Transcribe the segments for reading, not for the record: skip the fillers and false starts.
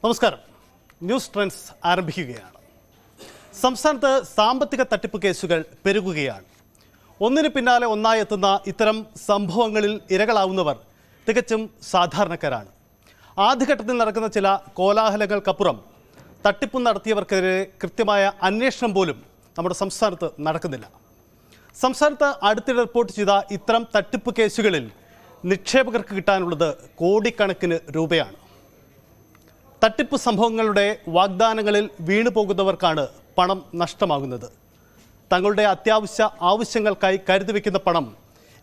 നമസ്കാരം. News trends ആരംഭിക്കുകയാണ്. സംസ്ഥാനത്ത് സാമ്പത്തിക തട്ടിപ്പ് കേസുകൾ പെരുകുകയാണ്. ഒന്നിനു പിന്നാലെ ഒന്നായി എത്തുന്ന ഇത്തരം സംഭവങ്ങളിൽ ഇരകളാവുന്നവർ തികച്ചും സാധാരണക്കാരാണ്. ആദ്യഘട്ടത്തിൽ നടക്കുന്ന ചില കോലാഹലങ്ങൾക്കപ്പുറം തട്ടിപ്പ് നടത്തിയവർക്കെതിരെ കൃത്യമായ അന്വേഷണം പോലും നമ്മുടെ സംസ്ഥാനത്ത് നടക്കുന്നില്ല. സംസ്ഥാനത്ത് അടുത്തിടെ റിപ്പോർട്ട് ചെയ്ത ഇത്തരം തട്ടിപ്പ് കേസുകളിൽ നിക്ഷേപകർക്ക് കിട്ടാനുള്ളത് കോടിക്കണക്കിന് രൂപയാണ്. തട്ടിപ്പ് സംഭവങ്ങളുടെ വാഗ്ദാനങ്ങളിൽ വീണുപോകുന്നവർക്കാണ് പണം നഷ്ടമാകുന്നത്. തങ്ങളുടെ അത്യാവശ്യ ആവശ്യങ്ങൾക്കായി കരുതി വയ്ക്കുന്ന പണം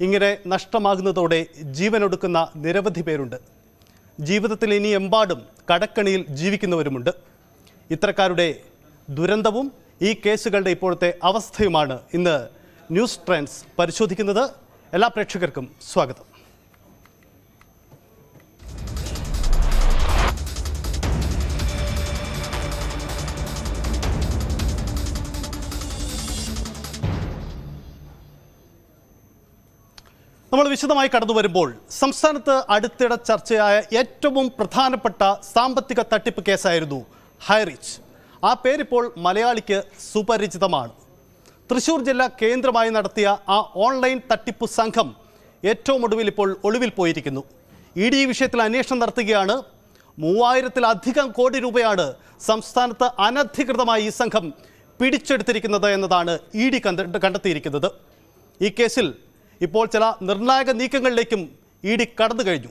ഇങ്ങനെ നഷ്ടമാകുന്നതോടെ ജീവനൊടുക്കുന്ന നിരവധി പേരുണ്ട്. ജീവിതത്തിൽ ഇനി എമ്പാടും കടക്കണിയിൽ ജീവിക്കുന്നവരുമുണ്ട്. ഇത്തരക്കാരുടെ ദുരന്തവും ഈ കേസുകളുടെ ഇപ്പോഴത്തെ അവസ്ഥയുമാണ് ഇന്ന് ന്യൂസ് ട്രെൻഡ്സ് പരിശോധിക്കുന്നത്. എല്ലാ പ്രേക്ഷകർക്കും സ്വാഗതം. നമ്മൾ വിശദമായി കടന്നു വരുമ്പോൾ സംസ്ഥാനത്ത് അടുത്തിടെ ചർച്ചയായ ഏറ്റവും പ്രധാനപ്പെട്ട സാമ്പത്തിക തട്ടിപ്പ് കേസായിരുന്നു ഹൈറിച്ച്. ആ പേരിപ്പോൾ മലയാളിക്ക് സുപരിചിതമാണ്. തൃശ്ശൂർ ജില്ല കേന്ദ്രമായി നടത്തിയ ആ ഓൺലൈൻ തട്ടിപ്പ് സംഘം ഏറ്റവും ഒടുവിൽ ഇപ്പോൾ ഒളിവിൽ പോയിരിക്കുന്നു. ED ഈ വിഷയത്തിൽ അന്വേഷണം നടത്തുകയാണ്. 3000-ലധികം കോടി രൂപയാണ് സംസ്ഥാനത്ത് അനധികൃതമായി ഈ സംഘം പിടിച്ചെടുത്തിരിക്കുന്നത് എന്നതാണ് ED കണ്ടെത്തിയിരിക്കുന്നത്. ഈ കേസിൽ ഇപ്പോൾ ചില നിർണായക നീക്കങ്ങളിലേക്കും ED കടന്നു കഴിഞ്ഞു.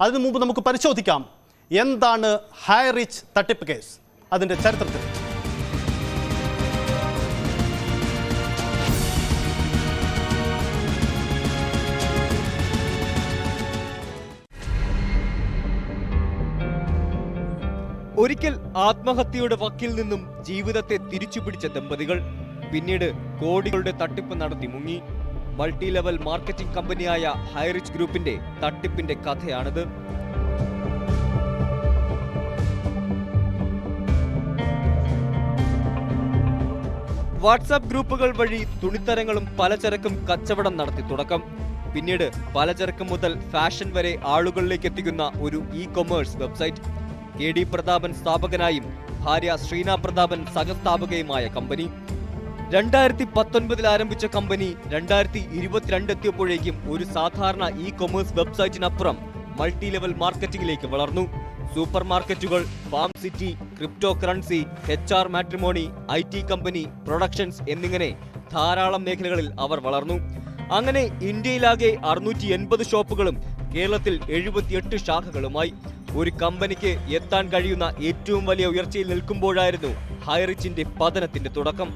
അതിനു മുമ്പ് നമുക്ക് പരിശോധിക്കാം എന്താണ് ഹൈറിച്ച് തട്ടിപ്പ് കേസ്, അതിൻ്റെ ചരിത്രത്തിൽ. ഒരിക്കൽ ആത്മഹത്യയുടെ വക്കിൽ നിന്നും ജീവിതത്തെ തിരിച്ചുപിടിച്ച ദമ്പതികൾ പിന്നീട് കോടികളുടെ തട്ടിപ്പ് നടത്തി മുങ്ങി. മൾട്ടി ലെവൽ മാർക്കറ്റിംഗ് കമ്പനിയായ ഹൈറിച്ച് ഗ്രൂപ്പിന്റെ തട്ടിപ്പിന്റെ കഥയാണിത്. വാട്സാപ്പ് ഗ്രൂപ്പുകൾ വഴി തുണിത്തരങ്ങളും പലചരക്കും കച്ചവടം നടത്തി തുടക്കം. പിന്നീട് പലചരക്ക് മുതൽ ഫാഷൻ വരെ ആളുകളിലേക്ക് എത്തിക്കുന്ന ഒരു കൊമേഴ്സ് വെബ്സൈറ്റ്. KD പ്രതാപൻ സ്ഥാപകനായും ഭാര്യ ശ്രീന പ്രതാപൻ സഹസ്ഥാപകയുമായ കമ്പനി. 2019 ആരംഭിച്ച കമ്പനി 2022 എത്തിയപ്പോഴേക്കും ഒരു സാധാരണ കൊമേഴ്സ് വെബ്സൈറ്റിനപ്പുറം മൾട്ടി ലെവൽ മാർക്കറ്റിംഗിലേക്ക് വളർന്നു. സൂപ്പർ മാർക്കറ്റുകൾ, farm city, crypto currency, HR matrimony, IT company, productions എന്നിങ്ങനെ ധാരാളം മേഖലകളിൽ അവർ വളർന്നു. അങ്ങനെ ഇന്ത്യയിലാകെ 680 ഷോപ്പുകളും കേരളത്തിൽ 78 ശാഖകളുമായി ഒരു കമ്പനിക്ക് എത്താൻ കഴിയുന്ന ഏറ്റവും വലിയ ഉയർച്ചയിൽ നിൽക്കുമ്പോഴായിരുന്നു ഹൈറിച്ചിന്റെ പതനത്തിന്റെ തുടക്കം.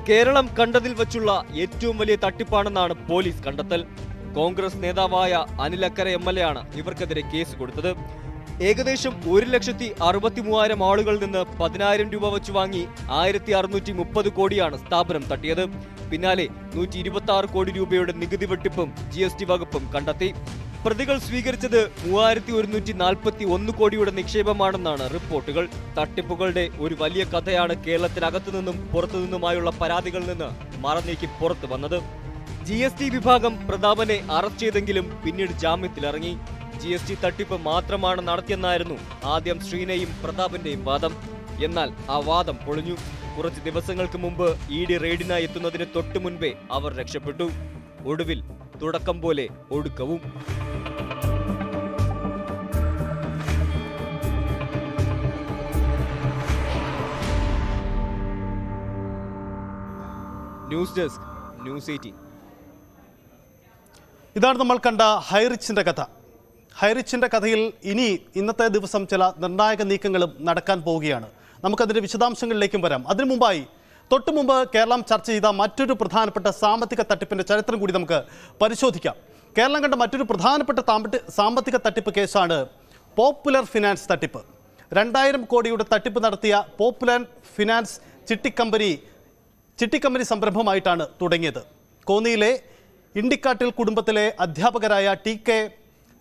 കേരളം കണ്ടതിൽ വച്ചുള്ള ഏറ്റവും വലിയ തട്ടിപ്പാണെന്നാണ് പോലീസ് കണ്ടെത്തൽ. കോൺഗ്രസ് നേതാവായ അനിൽ അക്കര MLA ആണ് ഇവർക്കെതിരെ കേസ് കൊടുത്തത്. ഏകദേശം 1,63,000 ആളുകളിൽ നിന്ന് 10,000 രൂപ വെച്ച് വാങ്ങി 1,630 കോടിയാണ് സ്ഥാപനം തട്ടിയത്. പിന്നാലെ 126 കോടി രൂപയുടെ നികുതി വെട്ടിപ്പും GST വകുപ്പും കണ്ടെത്തി. പ്രതികൾ സ്വീകരിച്ചത് 3,141 കോടിയുടെ നിക്ഷേപമാണെന്നാണ് റിപ്പോർട്ടുകൾ. തട്ടിപ്പുകളുടെ ഒരു വലിയ കഥയാണ് കേരളത്തിനകത്തു നിന്നും പുറത്തുനിന്നുമായുള്ള പരാതികളിൽ നിന്ന് മറനീക്കി പുറത്തു വന്നത്. GST വിഭാഗം പ്രതാപനെ അറസ്റ്റ് ചെയ്തെങ്കിലും പിന്നീട് ജാമ്യത്തിലിറങ്ങി. GST തട്ടിപ്പ് മാത്രമാണ് നടത്തിയെന്നായിരുന്നു ആദ്യം ശ്രീനയും പ്രതാപന്റെയും വാദം. എന്നാൽ ആ വാദം പൊളിഞ്ഞു. കുറച്ച് ദിവസങ്ങൾക്ക് മുമ്പ് ED റെയ്ഡിനായി എത്തുന്നതിന് തൊട്ടു മുൻപേ അവർ രക്ഷപ്പെട്ടു. ഒടുവിൽ തുടക്കം പോലെ ഒടുക്കവും. News desk, news 18. ഇതാണ് നമ്മൾ കണ്ട ഹൈറിച്ചിൻ്റെ കഥ. ഹൈറിച്ചിൻ്റെ കഥയിൽ ഇന്നത്തെ ദിവസം ചില നിർണായക നീക്കങ്ങളും നടക്കാൻ പോവുകയാണ്. നമുക്കതിൻ്റെ വിശദാംശങ്ങളിലേക്കും വരാം. അതിനു മുമ്പായി തൊട്ടു മുമ്പ് കേരളം ചർച്ച ചെയ്ത മറ്റൊരു പ്രധാനപ്പെട്ട സാമ്പത്തിക തട്ടിപ്പിൻ്റെ ചരിത്രം കൂടി നമുക്ക് പരിശോധിക്കാം. കേരളം കണ്ട മറ്റൊരു പ്രധാനപ്പെട്ട സാമ്പത്തിക തട്ടിപ്പ് കേസാണ് പോപ്പുലർ ഫിനാൻസ് തട്ടിപ്പ്. 2000 കോടിയുടെ തട്ടിപ്പ് നടത്തിയ പോപ്പുലർ ഫിനാൻസ് ചിട്ടിക്കമ്പനി സംരംഭമായിട്ടാണ് തുടങ്ങിയത്. കോന്നിയിലെ ഇണ്ടിക്കാട്ടിൽ കുടുംബത്തിലെ അധ്യാപകരായ TK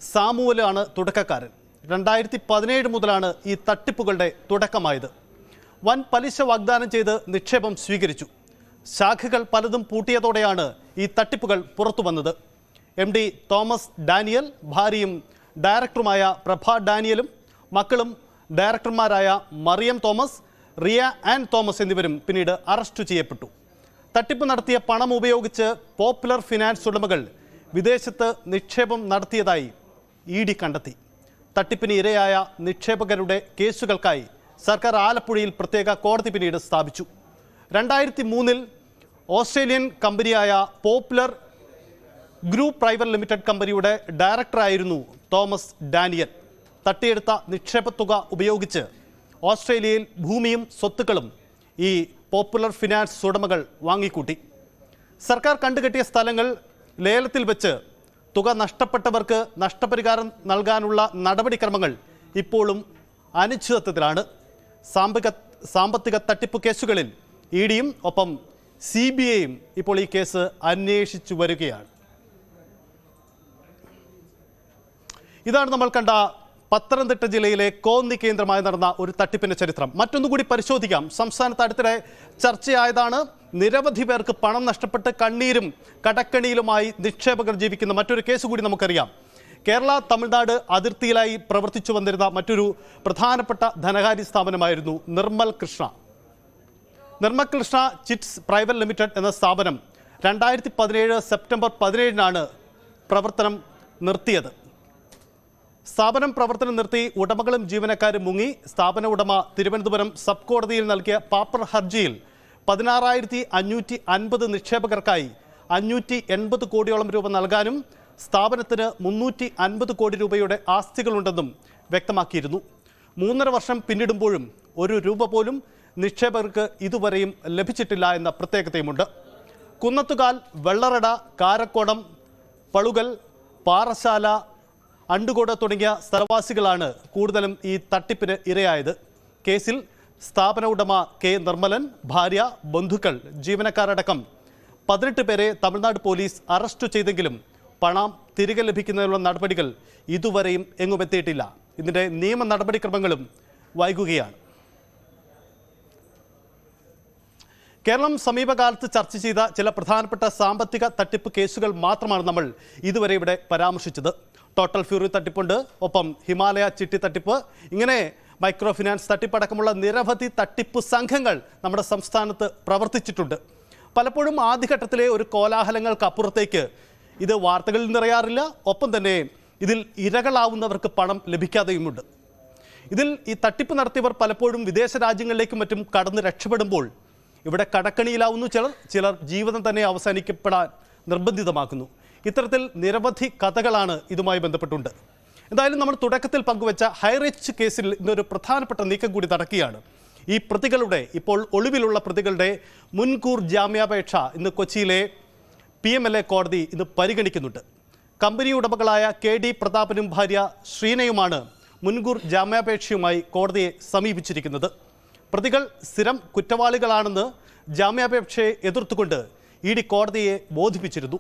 സാമുവലാണ് തുടക്കക്കാരൻ. 2017 മുതലാണ് ഈ തട്ടിപ്പുകളുടെ തുടക്കമായത്. വൻ പലിശ വാഗ്ദാനം ചെയ്ത് നിക്ഷേപം സ്വീകരിച്ചു. ശാഖകൾ പലതും പൂട്ടിയതോടെയാണ് ഈ തട്ടിപ്പുകൾ പുറത്തു വന്നത്. MD തോമസ് ഡാനിയൽ, ഭാര്യയും ഡയറക്ടറുമായ പ്രഭ ഡാനിയലും മക്കളും ഡയറക്ടർമാരായ മറിയം തോമസ്, റിയ ആൻ തോമസ് എന്നിവരും പിന്നീട് അറസ്റ്റ് ചെയ്യപ്പെട്ടു. തട്ടിപ്പ് നടത്തിയ പണം ഉപയോഗിച്ച് പോപ്പുലർ ഫിനാൻസ് ഉടമകൾ വിദേശത്ത് നിക്ഷേപം നടത്തിയതായി ED കണ്ടെത്തി. തട്ടിപ്പിന് ഇരയായ നിക്ഷേപകരുടെ കേസുകൾക്കായി സർക്കാർ ആലപ്പുഴയിൽ പ്രത്യേക കോടതി പിന്നീട് സ്ഥാപിച്ചു. 2003 ഓസ്ട്രേലിയൻ കമ്പനിയായ പോപ്പുലർ ഗ്രൂപ്പ് പ്രൈവറ്റ് ലിമിറ്റഡ് കമ്പനിയുടെ ഡയറക്ടറായിരുന്നു തോമസ് ഡാനിയൽ. തട്ടിയെടുത്ത നിക്ഷേപ തുക ഉപയോഗിച്ച് ഓസ്ട്രേലിയയിൽ ഭൂമിയും സ്വത്തുക്കളും ഈ പോപ്പുലർ ഫിനാൻസ് ഉടമകൾ വാങ്ങിക്കൂട്ടി. സർക്കാർ കണ്ടുകെട്ടിയ സ്ഥലങ്ങൾ ലേലത്തിൽ വെച്ച് തുക നഷ്ടപ്പെട്ടവർക്ക് നഷ്ടപരിഹാരം നൽകാനുള്ള നടപടിക്രമങ്ങൾ ഇപ്പോഴും അനിശ്ചിതത്വത്തിലാണ്. സാമ്പത്തിക തട്ടിപ്പ് കേസുകളിൽ EDയും ഒപ്പം CBIയും ഇപ്പോൾ ഈ കേസ് അന്വേഷിച്ചു വരികയാണ്. ഇതാണ് നമ്മൾ കണ്ട പത്തനംതിട്ട ജില്ലയിലെ കോന്നി കേന്ദ്രമായി നടന്ന ഒരു തട്ടിപ്പിന്റെ ചരിത്രം. മറ്റൊന്നുകൂടി പരിശോധിക്കാം. സംസ്ഥാനത്ത് അടുത്തിടെ ചർച്ചയായതാണ്. നിരവധി പേർക്ക് പണം നഷ്ടപ്പെട്ട് കണ്ണീരും കടക്കണിയിലുമായി നിക്ഷേപകർ ജീവിക്കുന്ന മറ്റൊരു കേസ് കൂടി നമുക്കറിയാം. കേരള തമിഴ്നാട് അതിർത്തിയിലായി പ്രവർത്തിച്ചു വന്നിരുന്ന മറ്റൊരു പ്രധാനപ്പെട്ട ധനകാര്യ സ്ഥാപനമായിരുന്നു Nirmal Krishna Chits Private Limited എന്ന സ്ഥാപനം 2017 സെപ്റ്റംബർ 17 പ്രവർത്തനം നിർത്തിയത്. സ്ഥാപനം പ്രവർത്തനം നിർത്തി ഉടമകളും ജീവനക്കാരും മുങ്ങി. സ്ഥാപന ഉടമ തിരുവനന്തപുരം സബ് കോടതിയിൽ നൽകിയ പാപ്പർ ഹർജിയിൽ 16,550 നിക്ഷേപകർക്കായി 580 കോടിയോളം രൂപ നൽകാനും സ്ഥാപനത്തിന് 350 കോടി രൂപയുടെ ആസ്തികളുണ്ടെന്നും വ്യക്തമാക്കിയിരുന്നു. 3.5 വർഷം പിന്നിടുമ്പോഴും ഒരു രൂപ പോലും നിക്ഷേപകർക്ക് ഇതുവരെയും ലഭിച്ചിട്ടില്ല എന്ന പ്രത്യേകതയുമുണ്ട്. കുന്നത്തുകാൽ, വെള്ളറട, കാരക്കോടം, പളുകൽ, പാറശാല, അണ്ടുകോട് തുടങ്ങിയ സ്ഥലവാസികളാണ് കൂടുതലും ഈ തട്ടിപ്പിന് ഇരയായത്. കേസിൽ സ്ഥാപന ഉടമ K. നിർമ്മലൻ, ഭാര്യ, ബന്ധുക്കൾ, ജീവനക്കാരടക്കം 18 പേരെ തമിഴ്നാട് പോലീസ് അറസ്റ്റ് ചെയ്തെങ്കിലും പണം തിരികെ ലഭിക്കുന്നതിനുള്ള നടപടികൾ ഇതുവരെയും എങ്ങുമെത്തിയിട്ടില്ല. ഇതിൻ്റെ നിയമ നടപടിക്രമങ്ങളും വൈകുകയാണ്. കേരളം സമീപകാലത്ത് ചർച്ച ചെയ്ത ചില പ്രധാനപ്പെട്ട സാമ്പത്തിക തട്ടിപ്പ് കേസുകൾ മാത്രമാണ് നമ്മൾ ഇതുവരെ ഇവിടെ പരാമർശിച്ചത്. ടോട്ടൽ ഫ്യൂറി തട്ടിപ്പുണ്ട്, ഒപ്പം ഹിമാലയ ചിട്ടി തട്ടിപ്പ്, ഇങ്ങനെ മൈക്രോ ഫിനാൻസ് തട്ടിപ്പടക്കമുള്ള നിരവധി തട്ടിപ്പ് സംഘങ്ങൾ നമ്മുടെ സംസ്ഥാനത്ത് പ്രവർത്തിച്ചിട്ടുണ്ട്. പലപ്പോഴും ആദ്യഘട്ടത്തിലെ ഒരു കോലാഹലങ്ങൾക്കപ്പുറത്തേക്ക് ഇത് വാർത്തകളിൽ നിറയാറില്ല. ഒപ്പം തന്നെ ഇതിൽ ഇരകളാവുന്നവർക്ക് പണം ലഭിക്കാതെയുമുണ്ട്. ഇതിൽ ഈ തട്ടിപ്പ് നടത്തിയവർ പലപ്പോഴും വിദേശ രാജ്യങ്ങളിലേക്കും മറ്റും കടന്ന് രക്ഷപ്പെടുമ്പോൾ ഇവിടെ കടക്കണിയിലാവുന്നു ചിലർ ജീവിതം തന്നെ അവസാനിക്കപ്പെടാൻ നിർബന്ധിതമാക്കുന്നു. ഇത്തരത്തിൽ നിരവധി കഥകളാണ് ഇതുമായി ബന്ധപ്പെട്ടുണ്ട്. എന്തായാലും നമ്മൾ തുടക്കത്തിൽ പങ്കുവച്ച ഹൈറിച്ച് കേസിൽ ഇന്നൊരു പ്രധാനപ്പെട്ട നീക്കം കൂടി നടക്കുകയാണ്. ഈ പ്രതികളുടെ, ഇപ്പോൾ ഒളിവിലുള്ള പ്രതികളുടെ മുൻകൂർ ജാമ്യാപേക്ഷ ഇന്ന് കൊച്ചിയിലെ PMLA കോടതി ഇന്ന് പരിഗണിക്കുന്നുണ്ട്. കമ്പനി ഉടമകളായ KD പ്രതാപനും ഭാര്യ ശ്രീനയുമാണ് മുൻകൂർ ജാമ്യാപേക്ഷയുമായി കോടതിയെ സമീപിച്ചിരിക്കുന്നത്. പ്രതികൾ സ്ഥിരം കുറ്റവാളികളാണെന്ന് ജാമ്യാപേക്ഷയെ എതിർത്തുകൊണ്ട് ED കോടതിയെ ബോധിപ്പിച്ചിരുന്നു.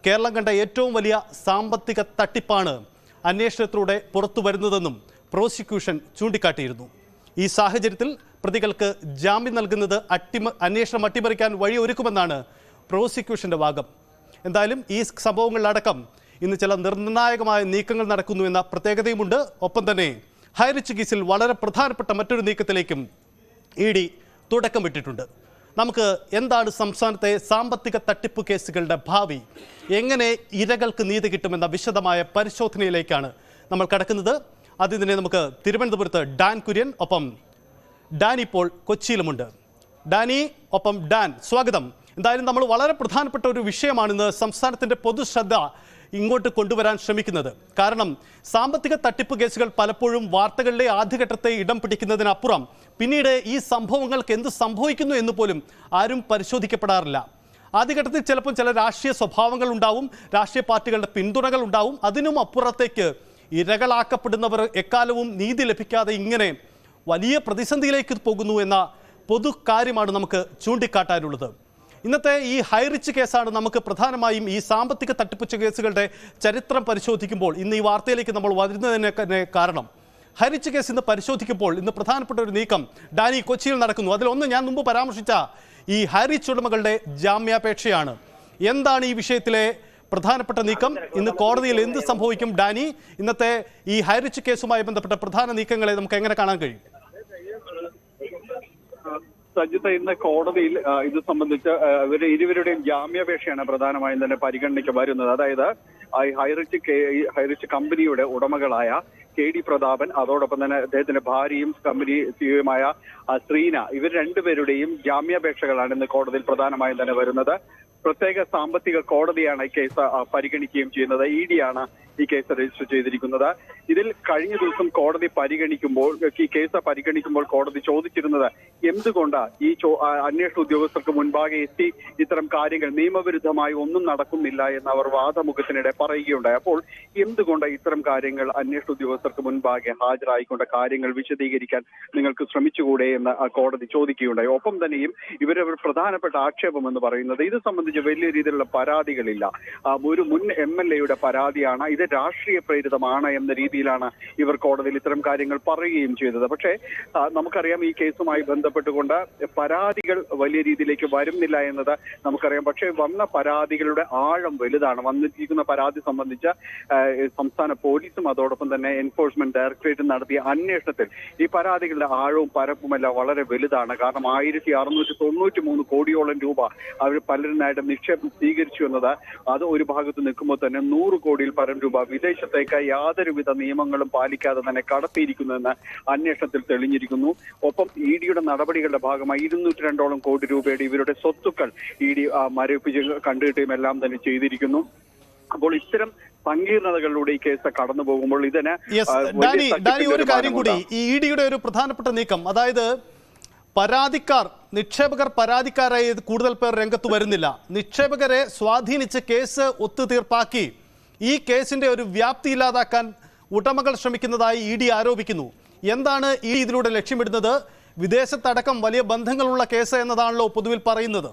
കേരളം കണ്ട ഏറ്റവും വലിയ സാമ്പത്തിക തട്ടിപ്പാണ് അന്വേഷണത്തിലൂടെ പുറത്തു വരുന്നതെന്നും പ്രോസിക്യൂഷൻ ചൂണ്ടിക്കാട്ടിയിരുന്നു. ഈ സാഹചര്യത്തിൽ പ്രതികൾക്ക് ജാമ്യം നൽകുന്നത് അന്വേഷണം അട്ടിമറിക്കാൻ വഴിയൊരുക്കുമെന്നാണ് പ്രോസിക്യൂഷന്റെ വാദം. എന്തായാലും ഈ സംഭവങ്ങളിലടക്കം ഇന്ന് ചില നിർണായകമായ നീക്കങ്ങൾ നടക്കുന്നു എന്ന പ്രത്യേകതയുമുണ്ട്. ഒപ്പം തന്നെ ഹൈറിച്ച് കേസിൽ വളരെ പ്രധാനപ്പെട്ട മറ്റൊരു നീക്കത്തിലേക്കും ED തുടക്കമിട്ടിട്ടുണ്ട്. നമുക്ക് എന്താണ് സംസ്ഥാനത്തെ സാമ്പത്തിക തട്ടിപ്പ് കേസുകളുടെ ഭാവി, എങ്ങനെ ഇരകൾക്ക് നീതി കിട്ടുമെന്ന വിശദമായ പരിശോധനയിലേക്കാണ് നമ്മൾ കടക്കുന്നത്. ആദ്യം തന്നെ നമുക്ക് തിരുവനന്തപുരത്ത് ഡാൻ കുര്യൻ, ഒപ്പം ഡാൻ ഇപ്പോൾ കൊച്ചിയിലുമുണ്ട്. ഡാനി, ഒപ്പം ഡാൻ, സ്വാഗതം. എന്തായാലും നമ്മൾ വളരെ പ്രധാനപ്പെട്ട ഒരു വിഷയമാണ് ഇന്ന് സംസ്ഥാനത്തിൻ്റെ പൊതുശ്രദ്ധ ഇങ്ങോട്ട് കൊണ്ടുവരാൻ ശ്രമിക്കുന്നത്. കാരണം സാമ്പത്തിക തട്ടിപ്പ് കേസുകൾ പലപ്പോഴും വാർത്തകളിലെ ആദ്യഘട്ടത്തെ ഇടം പിടിക്കുന്നതിനപ്പുറം പിന്നീട് ഈ സംഭവങ്ങൾക്ക് എന്ത് സംഭവിക്കുന്നു എന്ന് പോലും ആരും പരിശോധിക്കപ്പെടാറില്ല. ആദ്യഘട്ടത്തിൽ ചിലപ്പോൾ ചില രാഷ്ട്രീയ സ്വഭാവങ്ങൾ ഉണ്ടാവും, രാഷ്ട്രീയ പാർട്ടികളുടെ പിന്തുണകൾ ഉണ്ടാവും. അതിനും അപ്പുറത്തേക്ക് ഇരകളാക്കപ്പെടുന്നവർ എക്കാലവും നീതി ലഭിക്കാതെ ഇങ്ങനെ വലിയ പ്രതിസന്ധിയിലേക്ക് പോകുന്നു എന്ന പൊതു കാര്യമാണ് നമുക്ക് ചൂണ്ടിക്കാട്ടാനുള്ളത്. ഇന്നത്തെ ഈ ഹൈറിച്ച് കേസാണ് നമുക്ക് പ്രധാനമായും ഈ സാമ്പത്തിക തട്ടിപ്പ് കേസുകളുടെ ചരിത്രം പരിശോധിക്കുമ്പോൾ ഇന്ന് ഈ വാർത്തയിലേക്ക് നമ്മൾ വരുന്നതിന് കാരണം. ഹൈറിച്ച് കേസ് ഇന്ന് പരിശോധിക്കുമ്പോൾ ഇന്ന് പ്രധാനപ്പെട്ട ഒരു നീക്കം ഡാനി കൊച്ചിയിൽ നടക്കുന്നു. അതിലൊന്ന് ഞാൻ മുമ്പ് പരാമർശിച്ച ഈ ഹൈറിച്ച് ഉടമകളുടെ ജാമ്യാപേക്ഷയാണ്. എന്താണ് ഈ വിഷയത്തിലെ പ്രധാനപ്പെട്ട നീക്കം. ഇന്ന് കോടതിയിൽ എന്ത് സംഭവിക്കും ഡാനി? ഇന്നത്തെ ഈ ഹൈറിച്ച് കേസുമായി ബന്ധപ്പെട്ട പ്രധാന നീക്കങ്ങളെ നമുക്ക് എങ്ങനെ കാണാൻ കഴിയും? സജിത്ത്, ഇന്ന് കോടതിയിൽ ഇത് സംബന്ധിച്ച് ഇരുവരുടെയും ജാമ്യാപേക്ഷയാണ് പ്രധാനമായും തന്നെ പരിഗണനയ്ക്ക് വരുന്നത്. അതായത് ഹൈറിച്ച് കമ്പനിയുടെ ഉടമകളായ KD പ്രതാപൻ, അതോടൊപ്പം തന്നെ അദ്ദേഹത്തിന്റെ ഭാര്യയും കമ്പനി സിഇഒയുമായ ശ്രീന, ഇവർ രണ്ടുപേരുടെയും ജാമ്യാപേക്ഷകളാണ് ഇന്ന് കോടതിയിൽ പ്രധാനമായും തന്നെ വരുന്നത്. പ്രത്യേക സാമ്പത്തിക കോടതിയാണ് ഈ കേസ് പരിഗണിക്കുകയും ചെയ്യുന്നത്. ED ആണ് ഈ കേസ് രജിസ്റ്റർ ചെയ്തിരിക്കുന്നത്. ഇതിൽ കഴിഞ്ഞ ദിവസം കോടതി ഈ കേസ് പരിഗണിക്കുമ്പോൾ കോടതി ചോദിച്ചിരുന്നത് എന്തുകൊണ്ട് ഈ അന്വേഷണ ഉദ്യോഗസ്ഥർക്ക് മുൻപാകെ എത്തി ഇത്തരം കാര്യങ്ങൾ നിയമവിരുദ്ധമായി ഒന്നും നടക്കുന്നില്ല എന്ന് അവർ വാദമുഖത്തിനിടെ പറയുകയുണ്ടായി. അപ്പോൾ എന്തുകൊണ്ട് ഇത്തരം കാര്യങ്ങൾ അന്വേഷണ ഉദ്യോഗസ്ഥർക്ക് മുൻപാകെ ഹാജരായിക്കൊണ്ട് കാര്യങ്ങൾ വിശദീകരിക്കാൻ നിങ്ങൾക്ക് ശ്രമിച്ചുകൂടെ എന്ന് കോടതി ചോദിക്കുകയുണ്ടായി. ഒപ്പം തന്നെയും ഇവരുടെ പ്രധാനപ്പെട്ട ആക്ഷേപം എന്ന് പറയുന്നത് ഇത് സംബന്ധിച്ച് വലിയ രീതിയിലുള്ള പരാതികളില്ല. ഒരു മുൻ MLA പരാതിയാണ്, ഇത് രാഷ്ട്രീയ പ്രേരിതമാണ് എന്ന രീതിയിലാണ് ഇവർ കോടതിയിൽ ഇത്തരം കാര്യങ്ങൾ പറയുകയും ചെയ്തത്. പക്ഷേ നമുക്കറിയാം ഈ കേസുമായി ബന്ധപ്പെട്ടുകൊണ്ട് പരാതികൾ വലിയ രീതിയിലേക്ക് വരുന്നില്ല എന്നത് നമുക്കറിയാം. പക്ഷേ വന്ന പരാതികളുടെ ആഴം വലുതാണ്. വന്നിരിക്കുന്ന പരാതി സംബന്ധിച്ച് സംസ്ഥാന പോലീസും അതോടൊപ്പം തന്നെ എൻഫോഴ്സ്മെന്റ് ഡയറക്ടറേറ്റും നടത്തിയ അന്വേഷണത്തിൽ ഈ പരാതികളുടെ ആഴവും പരപ്പുമെല്ലാം വളരെ വലുതാണ്. കാരണം 1693 കോടിയോളം രൂപ അവർ പലരിനായിട്ട് നിക്ഷേപം സ്വീകരിച്ചു എന്നത് അത് ഒരു ഭാഗത്ത് നിൽക്കുമ്പോൾ തന്നെ 100 കോടിയിൽ പരം രൂപ വിദേശത്തേക്ക് യാതൊരുവിധ നിയമങ്ങളും പാലിക്കാതെ തന്നെ കടത്തിയിരിക്കുന്നുവെന്ന് അന്വേഷണത്തിൽ തെളിഞ്ഞിരിക്കുന്നു. ഒപ്പം EDയുടെ നടപടികളുടെ ഭാഗമായി 202 കോടി രൂപയുടെ ഇവരുടെ സ്വത്തുക്കൾ ED മരവിപ്പിച്ച് കണ്ടുകിട്ടുകയും എല്ലാം തന്നെ ചെയ്തിരിക്കുന്നു. അപ്പോൾ ഇത്തരം സങ്കീർണതകളിലൂടെ ഈ കേസ് കടന്നു പോകുമ്പോൾ ഇതിന് ഒരു കാര്യം കൂടി, ഈ EDയുടെ ഒരു പ്രധാനപ്പെട്ട നീക്കം, അതായത് നിക്ഷേപകർ പരാതിക്കാരായി കൂടുതൽ പേർ രംഗത്ത് വരുന്നില്ല. നിക്ഷേപകരെ സ്വാധീനിച്ച് കേസ് ഒത്തുതീർപ്പാക്കി ഈ കേസിന്റെ ഒരു വ്യാപ്തി ഇല്ലാതാക്കാൻ ഉടമകൾ ശ്രമിക്കുന്നതായി ED ആരോപിക്കുന്നു. എന്താണ് ED ഇതിലൂടെ ലക്ഷ്യമിടുന്നത്? വിദേശത്തടക്കം വലിയ ബന്ധങ്ങളുള്ള കേസ് എന്നതാണല്ലോ പൊതുവിൽ പറയുന്നത്.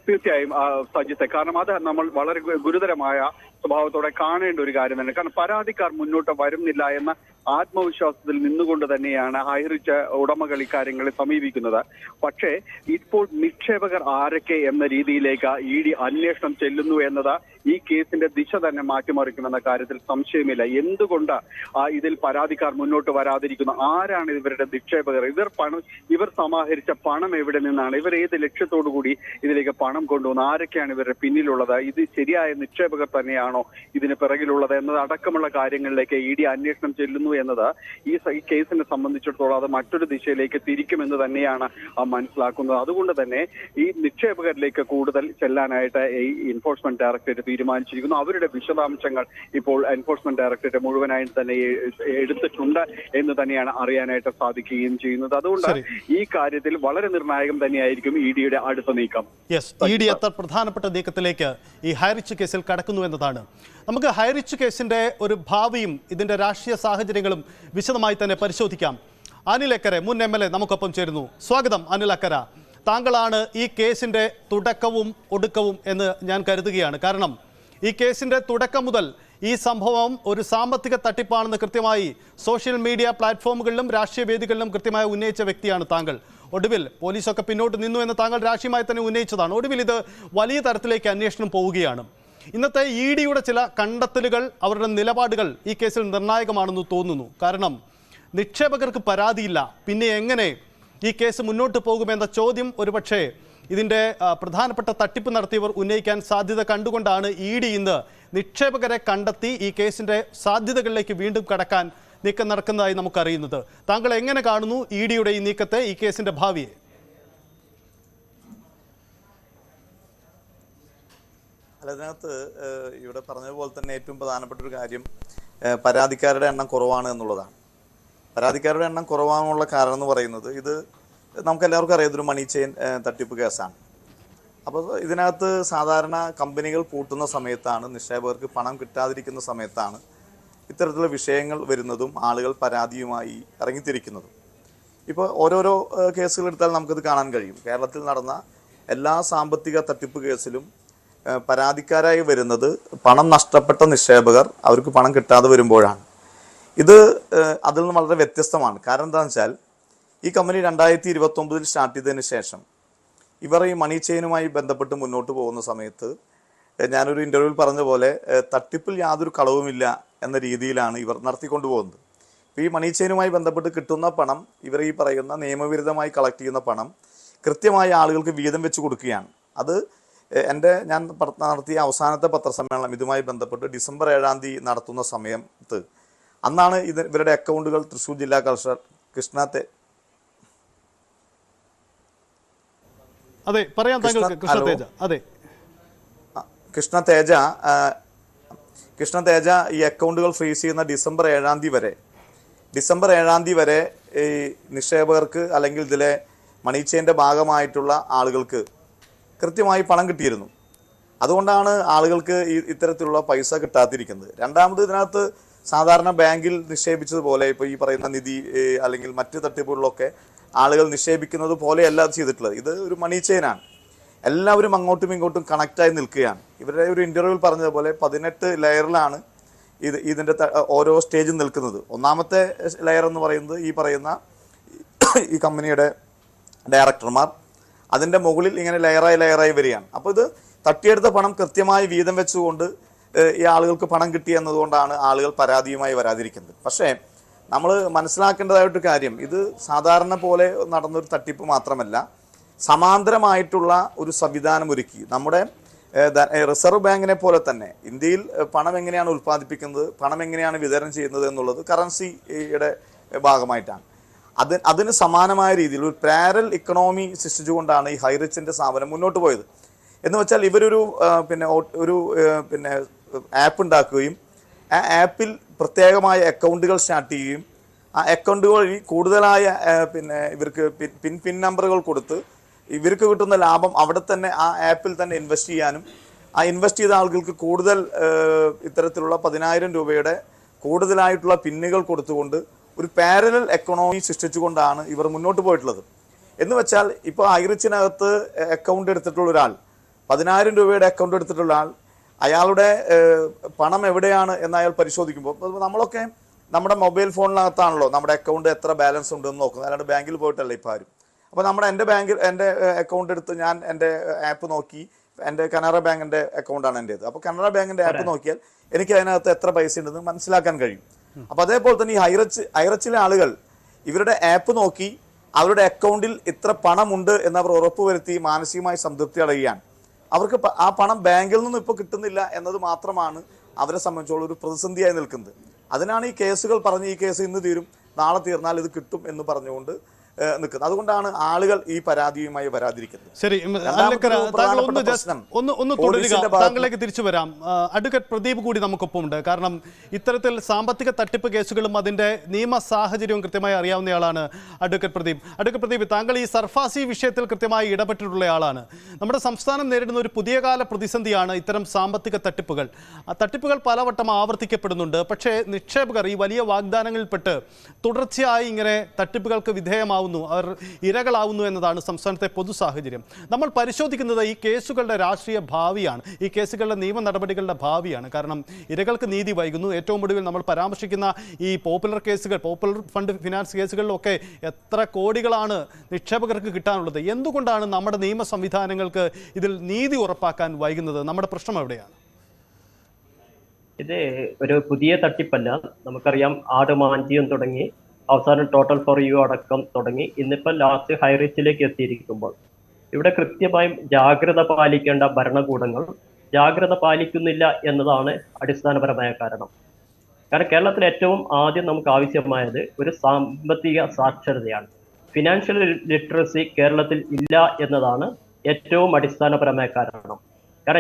തീർച്ചയായും സജിത്തെ, കാരണം അത് നമ്മൾ വളരെ ഗുരുതരമായ സ്വഭാവത്തോടെ കാണേണ്ട ഒരു കാര്യം തന്നെ. കാരണം പരാതിക്കാർ മുന്നോട്ട് വരുന്നില്ല എന്ന ആത്മവിശ്വാസത്തിൽ നിന്നുകൊണ്ട് തന്നെയാണ് ഹൈറിച്ച് ഉടമകൾ ഇക്കാര്യങ്ങളെ സമീപിക്കുന്നത്. പക്ഷേ ഇപ്പോൾ നിക്ഷേപകർ ആരൊക്കെ എന്ന രീതിയിലേക്ക് ED അന്വേഷണം ചെല്ലുന്നു എന്നത് ഈ കേസിന്റെ ദിശ തന്നെ മാറ്റിമറിക്കുമെന്ന കാര്യത്തിൽ സംശയമില്ല. എന്തുകൊണ്ട് ഇതിൽ പരാതിക്കാർ മുന്നോട്ട് വരാതിരിക്കുന്നു? ആരാണ് ഇവരുടെ നിക്ഷേപകർ? ഇവർ സമാഹരിച്ച പണം എവിടെ നിന്നാണ്? ഇവർ ഏത് ലക്ഷ്യത്തോടു കൂടി ഇതിലേക്ക് പണം കൊണ്ടുവന്നു? ആരൊക്കെയാണ് ഇവരുടെ പിന്നിലുള്ളത്? ഇത് ശരിയായ നിക്ഷേപകർ തന്നെയാണോ ഇതിന് പിറകിലുള്ളത് എന്നത് അടക്കമുള്ള കാര്യങ്ങളിലേക്ക് ED അന്വേഷണം ചെല്ലുന്നു എന്നത് ഈ കേസിനെ സംബന്ധിച്ചിടത്തോളം അത് മറ്റൊരു ദിശയിലേക്ക് തിരിക്കുമെന്ന് തന്നെയാണ് മനസ്സിലാക്കുന്നത്. അതുകൊണ്ട് തന്നെ ഈ നിക്ഷേപകരിലേക്ക് കൂടുതൽ ചെല്ലാനായിട്ട് ഈ എൻഫോഴ്സ്മെന്റ് ഡയറക്ടറേറ്റ് തീരുമാനിച്ചിരിക്കുന്നു. അവരുടെ വിശദാംശങ്ങൾ ഇപ്പോൾ എൻഫോഴ്സ്മെന്റ് ഡയറക്ടറേറ്റ് മുഴുവനായും തന്നെ എടുത്തിട്ടുണ്ട് എന്ന് തന്നെയാണ് അറിയാനായിട്ട് സാധിക്കുകയും ചെയ്യുന്നത്. അതുകൊണ്ട് ഈ കാര്യത്തിൽ വളരെ നിർണായകം തന്നെയായിരിക്കും EDയുടെ അടുത്ത നീക്കം. ED എത്ര പ്രധാനപ്പെട്ട നീക്കത്തിലേക്ക് ഈ ഹൈറിച്ച് കേസിൽ കടക്കുന്നു എന്നതാണ്. നമുക്ക് ഹൈറിച്ച് കേസിന്റെ ഒരു ഭാവിയും ഇതിന്റെ രാഷ്ട്രീയ സാഹചര്യങ്ങളും വിശദമായി തന്നെ പരിശോധിക്കാം. അനിൽ അക്കരെ, മുൻ MLA, നമുക്കൊപ്പം ചേരുന്നു. സ്വാഗതം അനിൽ അക്കര. താങ്കളാണ് ഈ കേസിന്റെ തുടക്കവും ഒടുക്കവും എന്ന് ഞാൻ കരുതുകയാണ്. കാരണം ഈ കേസിന്റെ തുടക്കം മുതൽ ഈ സംഭവം ഒരു സാമ്പത്തിക തട്ടിപ്പാണെന്ന് കൃത്യമായി സോഷ്യൽ മീഡിയ പ്ലാറ്റ്ഫോമുകളിലും രാഷ്ട്രീയ വേദികളിലും കൃത്യമായി ഉന്നയിച്ച വ്യക്തിയാണ് താങ്കൾ. ഒടുവിൽ പോലീസൊക്കെ പിന്നോട്ട് നിന്നു എന്ന് താങ്കൾ രാഷ്ട്രീയമായി തന്നെ ഉന്നയിച്ചതാണ്. ഒടുവിൽ ഇത് വലിയ തരത്തിലേക്ക് അന്വേഷണം പോവുകയാണ്. ഇന്നത്തെ EDയുടെ ചില കണ്ടെത്തലുകൾ, അവരുടെ നിലപാടുകൾ ഈ കേസിൽ നിർണായകമാണെന്ന് തോന്നുന്നു. കാരണം നിക്ഷേപകർക്ക് പരാതിയില്ല, പിന്നെ എങ്ങനെ ഈ കേസ് മുന്നോട്ട് പോകുമെന്ന ചോദ്യം ഒരുപക്ഷെ ഇതിൻ്റെ പ്രധാനപ്പെട്ട തട്ടിപ്പ് നടത്തിയവർ ഉന്നയിക്കാൻ സാധ്യത കണ്ടുകൊണ്ടാണ് ED ഇന്ന് നിക്ഷേപകരെ കണ്ടെത്തി ഈ കേസിൻ്റെ സാധ്യതകളിലേക്ക് വീണ്ടും കടക്കാൻ നീക്കം നടക്കുന്നതായി നമുക്കറിയുന്നത്. താങ്കൾ എങ്ങനെ കാണുന്നു EDയുടെ ഈ നീക്കത്തെ, ഈ കേസിൻ്റെ ഭാവിയെ? അതിനകത്ത് ഇവിടെ പറഞ്ഞതുപോലെ തന്നെ ഏറ്റവും പ്രധാനപ്പെട്ട ഒരു കാര്യം പരാതിക്കാരുടെ എണ്ണം കുറവാണ് എന്നുള്ളതാണ്. പരാതിക്കാരുടെ എണ്ണം കുറവാനുള്ള കാരണം എന്ന് പറയുന്നത് ഇത് നമുക്കെല്ലാവർക്കും അറിയാം, ഇതൊരു മണി ചെയിൻ തട്ടിപ്പ് കേസാണ്. അപ്പോൾ ഇതിനകത്ത് സാധാരണ കമ്പനികൾ പൂട്ടുന്ന സമയത്താണ്, നിക്ഷേപകർക്ക് പണം കിട്ടാതിരിക്കുന്ന സമയത്താണ് ഇത്തരത്തിലുള്ള വിഷയങ്ങൾ വരുന്നതും ആളുകൾ പരാതിയുമായി ഇറങ്ങിത്തിരിക്കുന്നതും. ഇപ്പോൾ ഓരോരോ കേസുകൾ എടുത്താൽ നമുക്കത് കാണാൻ കഴിയും. കേരളത്തിൽ നടന്ന എല്ലാ സാമ്പത്തിക തട്ടിപ്പ് കേസിലും പരാതിക്കാരായി വരുന്നത് പണം നഷ്ടപ്പെട്ട നിക്ഷേപകർ, അവർക്ക് പണം കിട്ടാതെ വരുമ്പോഴാണ്. ഇത് അതിൽ നിന്ന് വളരെ വ്യത്യസ്തമാണ്. കാരണം എന്താണെന്ന് വെച്ചാൽ ഈ കമ്പനി 2029 സ്റ്റാർട്ട് ചെയ്തതിന് ശേഷം ഇവർ ഈ മണി ചെയിനുമായി ബന്ധപ്പെട്ട് മുന്നോട്ട് പോകുന്ന സമയത്ത് ഞാനൊരു ഇൻ്റർവ്യൂവിൽ പറഞ്ഞ പോലെ തട്ടിപ്പിൽ യാതൊരു കളവുമില്ല എന്ന രീതിയിലാണ് ഇവർ നടത്തിക്കൊണ്ടുപോകുന്നത്. ഇപ്പോൾ ഈ മണി ചെയിനുമായി ബന്ധപ്പെട്ട് കിട്ടുന്ന പണം, ഇവർ ഈ പറയുന്ന നിയമവിരുദ്ധമായി കളക്ട് ചെയ്യുന്ന പണം കൃത്യമായ ആളുകൾക്ക് വീതം വെച്ച് കൊടുക്കുകയാണ്. അത് ഞാൻ നടത്തിയ അവസാനത്തെ പത്രസമ്മേളനം ഇതുമായി ബന്ധപ്പെട്ട് ഡിസംബർ 7-ാം തീയതി നടത്തുന്ന സമയത്ത് അന്നാണ് ഇവരുടെ അക്കൗണ്ടുകൾ തൃശ്ശൂർ ജില്ലാ കളക്ടർ കൃഷ്ണ തേജ ഈ അക്കൗണ്ടുകൾ ഫ്രീസ് ചെയ്യുന്ന ഡിസംബർ 7-ാം തീയതി വരെ ഈ നിക്ഷേപകർക്ക് അല്ലെങ്കിൽ ഇതിലെ മണി ചെയിൻ്റെ ഭാഗമായിട്ടുള്ള ആളുകൾക്ക് കൃത്യമായി പണം കിട്ടിയിരുന്നു. അതുകൊണ്ടാണ് ആളുകൾക്ക് ഇത്തരത്തിലുള്ള പൈസ കിട്ടാതിരിക്കുന്നത്. രണ്ടാമത്, ഇതിനകത്ത് സാധാരണ ബാങ്കിൽ നിക്ഷേപിച്ചതുപോലെ ഇപ്പോൾ ഈ പറയുന്ന നിധി അല്ലെങ്കിൽ മറ്റ് തട്ടിപ്പുകളിലൊക്കെ ആളുകൾ നിക്ഷേപിക്കുന്നത് പോലെയല്ല ചെയ്തിട്ടുള്ളത്. ഇത് ഒരു മണി ചെയിനാണ്. എല്ലാവരും അങ്ങോട്ടും ഇങ്ങോട്ടും കണക്റ്റായി നിൽക്കുകയാണ്. ഇവരുടെ ഒരു ഇൻ്റർവ്യൂവിൽ പറഞ്ഞതുപോലെ 18 ലെയറിലാണ് ഇതിൻ്റെ ഓരോ സ്റ്റേജും നിൽക്കുന്നത്. ഒന്നാമത്തെ ലെയർ എന്ന് പറയുന്നത് ഈ പറയുന്ന ഈ കമ്പനിയുടെ ഡയറക്ടർമാർ, അതിൻ്റെ മുകളിൽ ഇങ്ങനെ ലെയറായി വരികയാണ്. അപ്പോൾ ഇത് തട്ടിയെടുത്ത പണം കൃത്യമായി വീതം വെച്ചുകൊണ്ട് ഈ ആളുകൾക്ക് പണം കിട്ടി എന്നതുകൊണ്ടാണ് ആളുകൾ പരാതിയുമായി വരാതിരിക്കുന്നത്. പക്ഷേ നമ്മൾ മനസ്സിലാക്കേണ്ടതായിട്ടൊരു കാര്യം, ഇത് സാധാരണ പോലെ നടന്നൊരു തട്ടിപ്പ് മാത്രമല്ല, സമാന്തരമായിട്ടുള്ള ഒരു സംവിധാനം ഒരുക്കി നമ്മുടെ റിസർവ് ബാങ്കിനെ പോലെ തന്നെ ഇന്ത്യയിൽ പണം എങ്ങനെയാണ് ഉൽപ്പാദിപ്പിക്കുന്നത്, പണം എങ്ങനെയാണ് വിതരണം ചെയ്യുന്നത് എന്നുള്ളത് കറൻസിയുടെ ഭാഗമായിട്ടാണ്. അതിന് സമാനമായ രീതിയിൽ ഒരു പാരലൽ ഇക്കണോമി സൃഷ്ടിച്ചുകൊണ്ടാണ് ഈ ഹൈറിച്ചിൻ്റെ സ്ഥാപനം മുന്നോട്ട് പോയത്. എന്ന് വെച്ചാൽ ഇവരൊരു ആപ്പ് ഉണ്ടാക്കുകയും ആ ആപ്പിൽ പ്രത്യേകമായ അക്കൗണ്ടുകൾ സ്റ്റാർട്ട് ചെയ്യുകയും ആ അക്കൗണ്ടുകൾ വഴി കൂടുതലായ ഇവർക്ക് പിൻ നമ്പറുകൾ കൊടുത്ത് ഇവർക്ക് കിട്ടുന്ന ലാഭം അവിടെ തന്നെ ആ ആപ്പിൽ തന്നെ ഇൻവെസ്റ്റ് ചെയ്യാനും, ആ ഇൻവെസ്റ്റ് ചെയ്ത ആളുകൾക്ക് കൂടുതൽ ഇത്തരത്തിലുള്ള 10,000 രൂപയുടെ കൂടുതലായിട്ടുള്ള പിന്നുകൾ കൊടുത്തുകൊണ്ട് ഒരു പാരലൽ എക്കണോമി സൃഷ്ടിച്ചുകൊണ്ടാണ് ഇവർ മുന്നോട്ട് പോയിട്ടുള്ളത്. എന്ന് വെച്ചാൽ ഇപ്പോൾ ഹൈറിച്ചിനകത്ത് അക്കൗണ്ട് എടുത്തിട്ടുള്ള ഒരാൾ, 10,000 രൂപയുടെ അക്കൗണ്ട് എടുത്തിട്ടുള്ള ആൾ, അയാളുടെ പണം എവിടെയാണ് എന്ന് അയാൾ പരിശോധിക്കുമ്പോൾ, നമ്മളൊക്കെ നമ്മുടെ മൊബൈൽ ഫോണിനകത്താണല്ലോ നമ്മുടെ അക്കൗണ്ട് എത്ര ബാലൻസ് ഉണ്ടെന്ന് നോക്കുന്നത്, അല്ലാണ്ട് ബാങ്കിൽ പോയിട്ടല്ല ഇപ്പോൾ ആരും. അപ്പോൾ എൻ്റെ അക്കൗണ്ട് എടുത്ത് ഞാൻ എൻ്റെ ആപ്പ് നോക്കി, എൻ്റെ കനറ ബാങ്കിൻ്റെ അക്കൗണ്ടാണ് എൻ്റേത്. അപ്പോൾ കനറ ബാങ്കിൻ്റെ ആപ്പ് നോക്കിയാൽ എനിക്ക് അതിനകത്ത് എത്ര പൈസ ഉണ്ടെന്ന് മനസ്സിലാക്കാൻ കഴിയും. അപ്പോൾ അതേപോലെ തന്നെ ഈ ഹൈറിച്ചിലെ ആളുകൾ ഇവരുടെ ആപ്പ് നോക്കി അവരുടെ അക്കൗണ്ടിൽ ഇത്ര പണമുണ്ട് എന്നവർ ഉറപ്പുവരുത്തി മാനസികമായി സംതൃപ്തി അടയുകയാണ്. അവർക്ക് ആ പണം ബാങ്കിൽ നിന്നും ഇപ്പോൾ കിട്ടുന്നില്ല എന്നത് മാത്രമാണ് അവരെ സംബന്ധിച്ചുള്ള ഒരു പ്രതിസന്ധിയായി നിൽക്കുന്നത്. അതിനാണ് ഈ കേസുകൾ പറഞ്ഞ് ഈ കേസ് ഇന്ന് തീരും, നാളെ തീർന്നാൽ ഇത് കിട്ടും എന്ന് പറഞ്ഞുകൊണ്ട് നിൽക്കുന്നത്. അതുകൊണ്ടാണ് ആളുകൾ ഈ പരാതിയുമായി വരാതിരിക്കുന്നത്. ശരി, ഒന്ന് തുടരുക, താങ്കളിലേക്ക് തിരിച്ചു വരാം. അഡ്വക്കേറ്റ് പ്രദീപ് കൂടി നമുക്കൊപ്പമുണ്ട്. കാരണം ഇത്തരത്തിൽ സാമ്പത്തിക തട്ടിപ്പ് കേസുകളും അതിൻ്റെ നിയമ സാഹചര്യവും കൃത്യമായി അറിയാവുന്നയാളാണ് അഡ്വക്കേറ്റ് പ്രദീപ്, താങ്കൾ ഈ സർഫാസി വിഷയത്തിൽ കൃത്യമായി ഇടപെട്ടിട്ടുള്ളയാളാണ്. നമ്മുടെ സംസ്ഥാനം നേരിടുന്ന ഒരു പുതിയ കാല പ്രതിസന്ധിയാണ് ഇത്തരം സാമ്പത്തിക തട്ടിപ്പുകൾ. ആ തട്ടിപ്പുകൾ പലവട്ടം ആവർത്തിക്കപ്പെടുന്നുണ്ട്. പക്ഷേ നിക്ഷേപകർ ഈ വലിയ വാഗ്ദാനങ്ങളിൽപ്പെട്ട് തുടർച്ചയായി ഇങ്ങനെ തട്ടിപ്പുകൾക്ക് വിധേയമാവുന്നു, അവർ ഇരകളാവുന്നു എന്നതാണ് സംസ്ഥാനത്തെ പൊതു സാഹചര്യം. നമ്മൾ പരിശോധിക്കുന്നത് ഈ കേസുകളുടെ രാഷ്ട്രീയ ഭാവിയാണ്, ഈ കേസുകളുടെ നിയമ നടപടികളുടെ ഭാവിയാണ്. കാരണം ഇരകൾക്ക് നീതി വൈകുന്നു. ഏറ്റവും ഒടുവിൽ നമ്മൾ പരാമർശിക്കുന്ന ഈ പോപ്പുലർ ഫണ്ട് ഫിനാൻസ് കേസുകളിലൊക്കെ എത്ര കോടികളാണ് നിക്ഷേപകർക്ക് കിട്ടാനുള്ളത്. എന്തുകൊണ്ടാണ് നമ്മുടെ നിയമ സംവിധാനങ്ങൾക്ക് ഇതിൽ നീതി ഉറപ്പാക്കാൻ വൈകുന്നത്? നമ്മുടെ പ്രശ്നം എവിടെയാണ്? ഇത് ഒരു പുതിയ തട്ടിപ്പല്ല. നമുക്കറിയാം, ആടുമാഞ്ചിയം തുടങ്ങി അവസാനം ടോട്ടൽ ഫോർ യു അടക്കം തുടങ്ങി ഇന്നിപ്പോൾ ലാസ്റ്റ് ഹൈറിച്ചിലേക്ക് എത്തിയിരിക്കുമ്പോൾ ഇവിടെ കൃത്യമായും ജാഗ്രത പാലിക്കേണ്ട ഭരണകൂടങ്ങൾ ജാഗ്രത പാലിക്കുന്നില്ല എന്നതാണ് അടിസ്ഥാനപരമായ കാരണം. കേരളത്തിൽ ഏറ്റവും ആദ്യം നമുക്ക് ആവശ്യമായത് ഒരു സാമ്പത്തിക സാക്ഷരതയാണ്. ഫിനാൻഷ്യൽ ലിറ്ററസി കേരളത്തിൽ ഇല്ല എന്നതാണ് ഏറ്റവും അടിസ്ഥാനപരമായ കാരണം.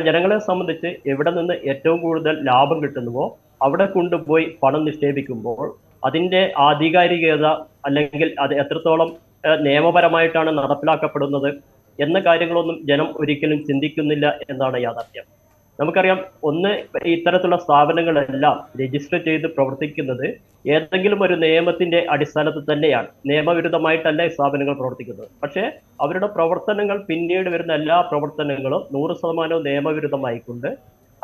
ജനങ്ങളെ സംബന്ധിച്ച് എവിടെ നിന്ന് ഏറ്റവും കൂടുതൽ ലാഭം കിട്ടുന്നുവോ അവിടെ കൊണ്ടുപോയി പണം നിക്ഷേപിക്കുമ്പോൾ അതിൻ്റെ ആധികാരികത അല്ലെങ്കിൽ അത് എത്രത്തോളം നിയമപരമായിട്ടാണ് നടപ്പിലാക്കപ്പെടുന്നത് എന്ന കാര്യങ്ങളൊന്നും ജനം ഒരിക്കലും ചിന്തിക്കുന്നില്ല എന്നാണ് യാഥാർത്ഥ്യം. നമുക്കറിയാം, ഒന്ന്, ഇത്തരത്തിലുള്ള സ്ഥാപനങ്ങളെല്ലാം രജിസ്റ്റർ ചെയ്ത് പ്രവർത്തിക്കുന്നത് ഏതെങ്കിലും ഒരു നിയമത്തിന്റെ അടിസ്ഥാനത്തിൽ തന്നെയാണ്. നിയമവിരുദ്ധമായിട്ടല്ല ഈ സ്ഥാപനങ്ങൾ പ്രവർത്തിക്കുന്നത്. പക്ഷേ അവരുടെ പ്രവർത്തനങ്ങൾ, പിന്നീട് വരുന്ന എല്ലാ പ്രവർത്തനങ്ങളും 100% നിയമവിരുദ്ധമായിക്കൊണ്ട്,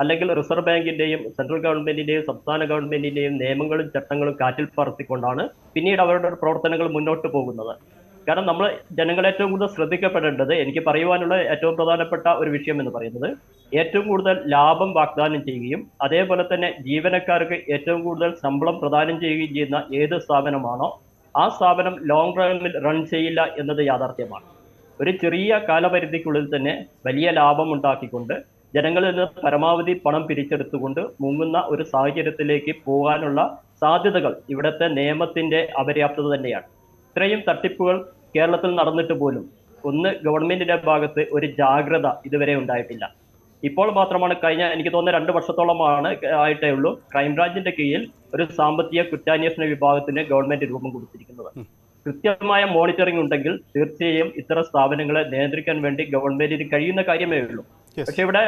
അല്ലെങ്കിൽ റിസർവ് ബാങ്കിന്റെയും സെൻട്രൽ ഗവൺമെന്റിന്റെയും സംസ്ഥാന ഗവൺമെന്റിന്റെയും നിയമങ്ങളും ചട്ടങ്ങളും കാറ്റിൽ പറത്തിക്കൊണ്ടാണ് പിന്നീട് അവരുടെ പ്രവർത്തനങ്ങൾ മുന്നോട്ട് പോകുന്നത്. കാരണം നമ്മൾ ജനങ്ങൾ ഏറ്റവും കൂടുതൽ ശ്രദ്ധിക്കപ്പെടേണ്ടത്, എനിക്ക് പറയുവാനുള്ള ഏറ്റവും പ്രധാനപ്പെട്ട ഒരു വിഷയം എന്ന് പറയുന്നത്, ഏറ്റവും കൂടുതൽ ലാഭം വാഗ്ദാനം ചെയ്യുകയും അതേപോലെ തന്നെ ജീവനക്കാർക്ക് ഏറ്റവും കൂടുതൽ ശമ്പളം പ്രദാനം ചെയ്യുകയും ചെയ്യുന്ന ഏത് സ്ഥാപനമാണോ ആ സ്ഥാപനം ലോങ് റണ്ണിൽ റൺ ചെയ്യില്ല എന്നത് യാഥാർത്ഥ്യമാണ്. ഒരു ചെറിയ കാലപരിധിക്കുള്ളിൽ തന്നെ വലിയ ലാഭം ഉണ്ടാക്കിക്കൊണ്ട് ജനങ്ങളിൽ നിന്ന് പരമാവധി പണം പിരിച്ചെടുത്തുകൊണ്ട് മുങ്ങുന്ന ഒരു സാഹചര്യത്തിലേക്ക് പോകാനുള്ള സാധ്യതകൾ ഇവിടുത്തെ നിയമത്തിന്റെ അപര്യാപ്തത തന്നെയാണ്. ഇത്രയും തട്ടിപ്പുകൾ കേരളത്തിൽ നടന്നിട്ട് പോലും ഗവൺമെന്റിന്റെ ഭാഗത്ത് ഒരു ജാഗ്രത ഇതുവരെ ഉണ്ടായിട്ടില്ല. ഇപ്പോൾ മാത്രമാണ് എനിക്ക് തോന്നുന്ന 2 വർഷത്തോളമാണ് ആയിട്ടേ ഉള്ളൂ ക്രൈംബ്രാഞ്ചിന്റെ കീഴിൽ ഒരു സാമ്പത്തിക കുറ്റാന്വേഷണ വിഭാഗത്തിന് ഗവൺമെന്റ് രൂപം കൊടുത്തിരിക്കുന്നത്. കൃത്യമായ മോണിറ്ററിംഗ് ഉണ്ടെങ്കിൽ തീർച്ചയായും ഇത്തരം സ്ഥാപനങ്ങളെ നിയന്ത്രിക്കാൻ വേണ്ടി ഗവൺമെന്റിന് കഴിയുന്ന കാര്യമേ ഉള്ളൂ. പക്ഷെ ഇവിടെ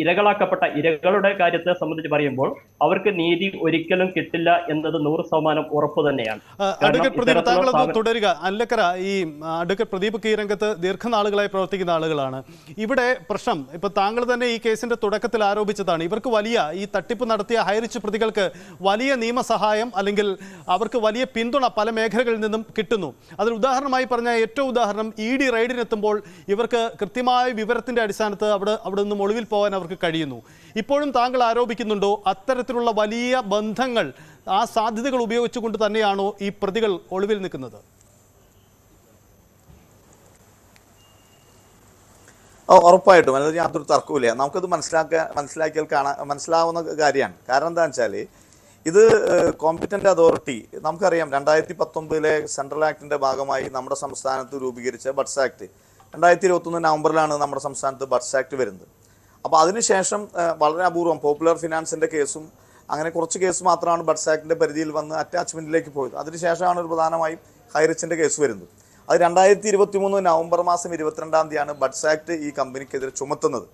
ഇരകളാക്കപ്പെട്ട ഇരകളുടെ കാര്യത്തെ സംബന്ധിച്ച് പറയുമ്പോൾ അവർക്ക് നീതി ഒരിക്കലും കിട്ടില്ല എന്നത് 100% ഉറപ്പ് തന്നെയാണ്. അഡ്വക്കേറ്റ് പ്രദീപ്, താങ്കളൊന്ന് തുടരുക. അല്ലക്കര, ഈ അഡ്വക്കേറ്റ് പ്രദീപ് ഈ രംഗത്ത് ദീർഘനാളുകളായി പ്രവർത്തിക്കുന്ന ആളുകളാണ്. ഇവിടെ പ്രശ്നം ഇപ്പൊ താങ്കൾ തന്നെ ഈ കേസിന്റെ തുടക്കത്തിൽ ആരോപിച്ചതാണ്. ഇവർക്ക് വലിയ ഈ തട്ടിപ്പ് നടത്തിയ ഹൈറിച്ച് പ്രതികൾക്ക് വലിയ നിയമസഹായം അല്ലെങ്കിൽ അവർക്ക് വലിയ പിന്തുണ പല മേഖലകളിൽ നിന്നും കിട്ടുന്നു. അതിൽ ഉദാഹരണമായി പറഞ്ഞ ഏറ്റവും ഉദാഹരണം ED റെയ്ഡിനെത്തുമ്പോൾ ഇവർക്ക് കൃത്യമായ വിവരത്തിന്റെ അടിസ്ഥാനത്ത് അവിടെ നിന്നും ഒളിവിൽ പോകാൻ അവർക്ക് കഴിയുന്നു. ഇപ്പോഴും താങ്കൾ ആരോപിക്കുന്നുണ്ടോ അത്തരത്തിലുള്ള വലിയ ബന്ധങ്ങൾ, ആ സാധ്യതകൾ ഉപയോഗിച്ചുകൊണ്ട് തന്നെയാണോ ഈ പ്രതികൾ ഒളിവിൽ നിൽക്കുന്നത്? ഉറപ്പായിട്ടും, അല്ലെങ്കിൽ യാതൊരു തർക്കമില്ല. നമുക്കത് മനസ്സിലാക്കിയാൽ മനസ്സിലാവുന്ന കാര്യമാണ്. കാരണം എന്താണെന്ന് വെച്ചാൽ ഇത് കോമ്പറ്റന്റ് അതോറിറ്റി, നമുക്കറിയാം 2019 സെൻട്രൽ ആക്ടിന്റെ ഭാഗമായി നമ്മുടെ സംസ്ഥാനത്ത് രൂപീകരിച്ച ബഡ്സ് ആക്ട് 2021 നവംബറിലാണ് നമ്മുടെ സംസ്ഥാനത്ത് ബഡ്സ് ആക്ട് വരുന്നത്. അപ്പോൾ അതിനുശേഷം വളരെ അപൂർവം പോപ്പുലർ ഫിനാൻസിന്റെ കേസും അങ്ങനെ കുറച്ച് കേസ് മാത്രമാണ് ബഡ്സ് ആക്ടിന്റെ പരിധിയിൽ വന്ന് അറ്റാച്ച്മെന്റിലേക്ക് പോയത്. അതിനുശേഷമാണ് ഒരു പ്രധാനമായും ഹൈറിച്ചിന്റെ കേസ് വരുന്നത്. അത് 2023 നവംബർ മാസം 22-ാം തീയതിയാണ് ബഡ്സ് ആക്ട് ഈ കമ്പനിക്കെതിരെ ചുമത്തുന്നത്.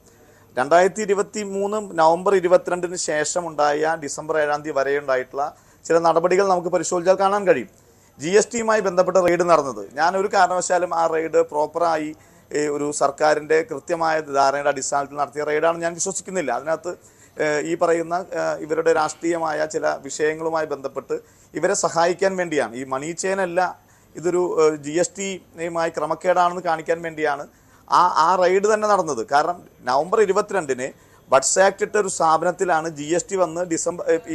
2023 നവംബർ 22-ന് ശേഷം ഉണ്ടായ ഡിസംബർ 7-ാം തീയതി വരെ ഉണ്ടായിട്ടുള്ള ചില നടപടികൾ നമുക്ക് പരിശോധിച്ചാൽ കാണാൻ കഴിയും. GSTയുമായി ബന്ധപ്പെട്ട റെയ്ഡ് നടന്നത്, ഞാൻ ഒരു കാരണവശാലും ആ റെയ്ഡ് പ്രോപ്പറായി ഒരു സർക്കാരിൻ്റെ കൃത്യമായ ധാരണയുടെ അടിസ്ഥാനത്തിൽ നടത്തിയ റെയ്ഡാണ് ഞാൻ വിശ്വസിക്കുന്നില്ല. അതിനകത്ത് ഈ പറയുന്ന ഇവരുടെ രാഷ്ട്രീയമായ ചില വിഷയങ്ങളുമായി ബന്ധപ്പെട്ട് ഇവരെ സഹായിക്കാൻ വേണ്ടിയാണ്, ഈ മണി ചെയിനല്ല, ഇതൊരു GSTയുമായി ക്രമക്കേടാണെന്ന് കാണിക്കാൻ വേണ്ടിയാണ് ആ റെയ്ഡ് തന്നെ നടന്നത്. കാരണം നവംബർ 22-ന് ബഡ്സ് ആക്ട് ഇട്ട ഒരു സ്ഥാപനത്തിലാണ് GST വന്ന്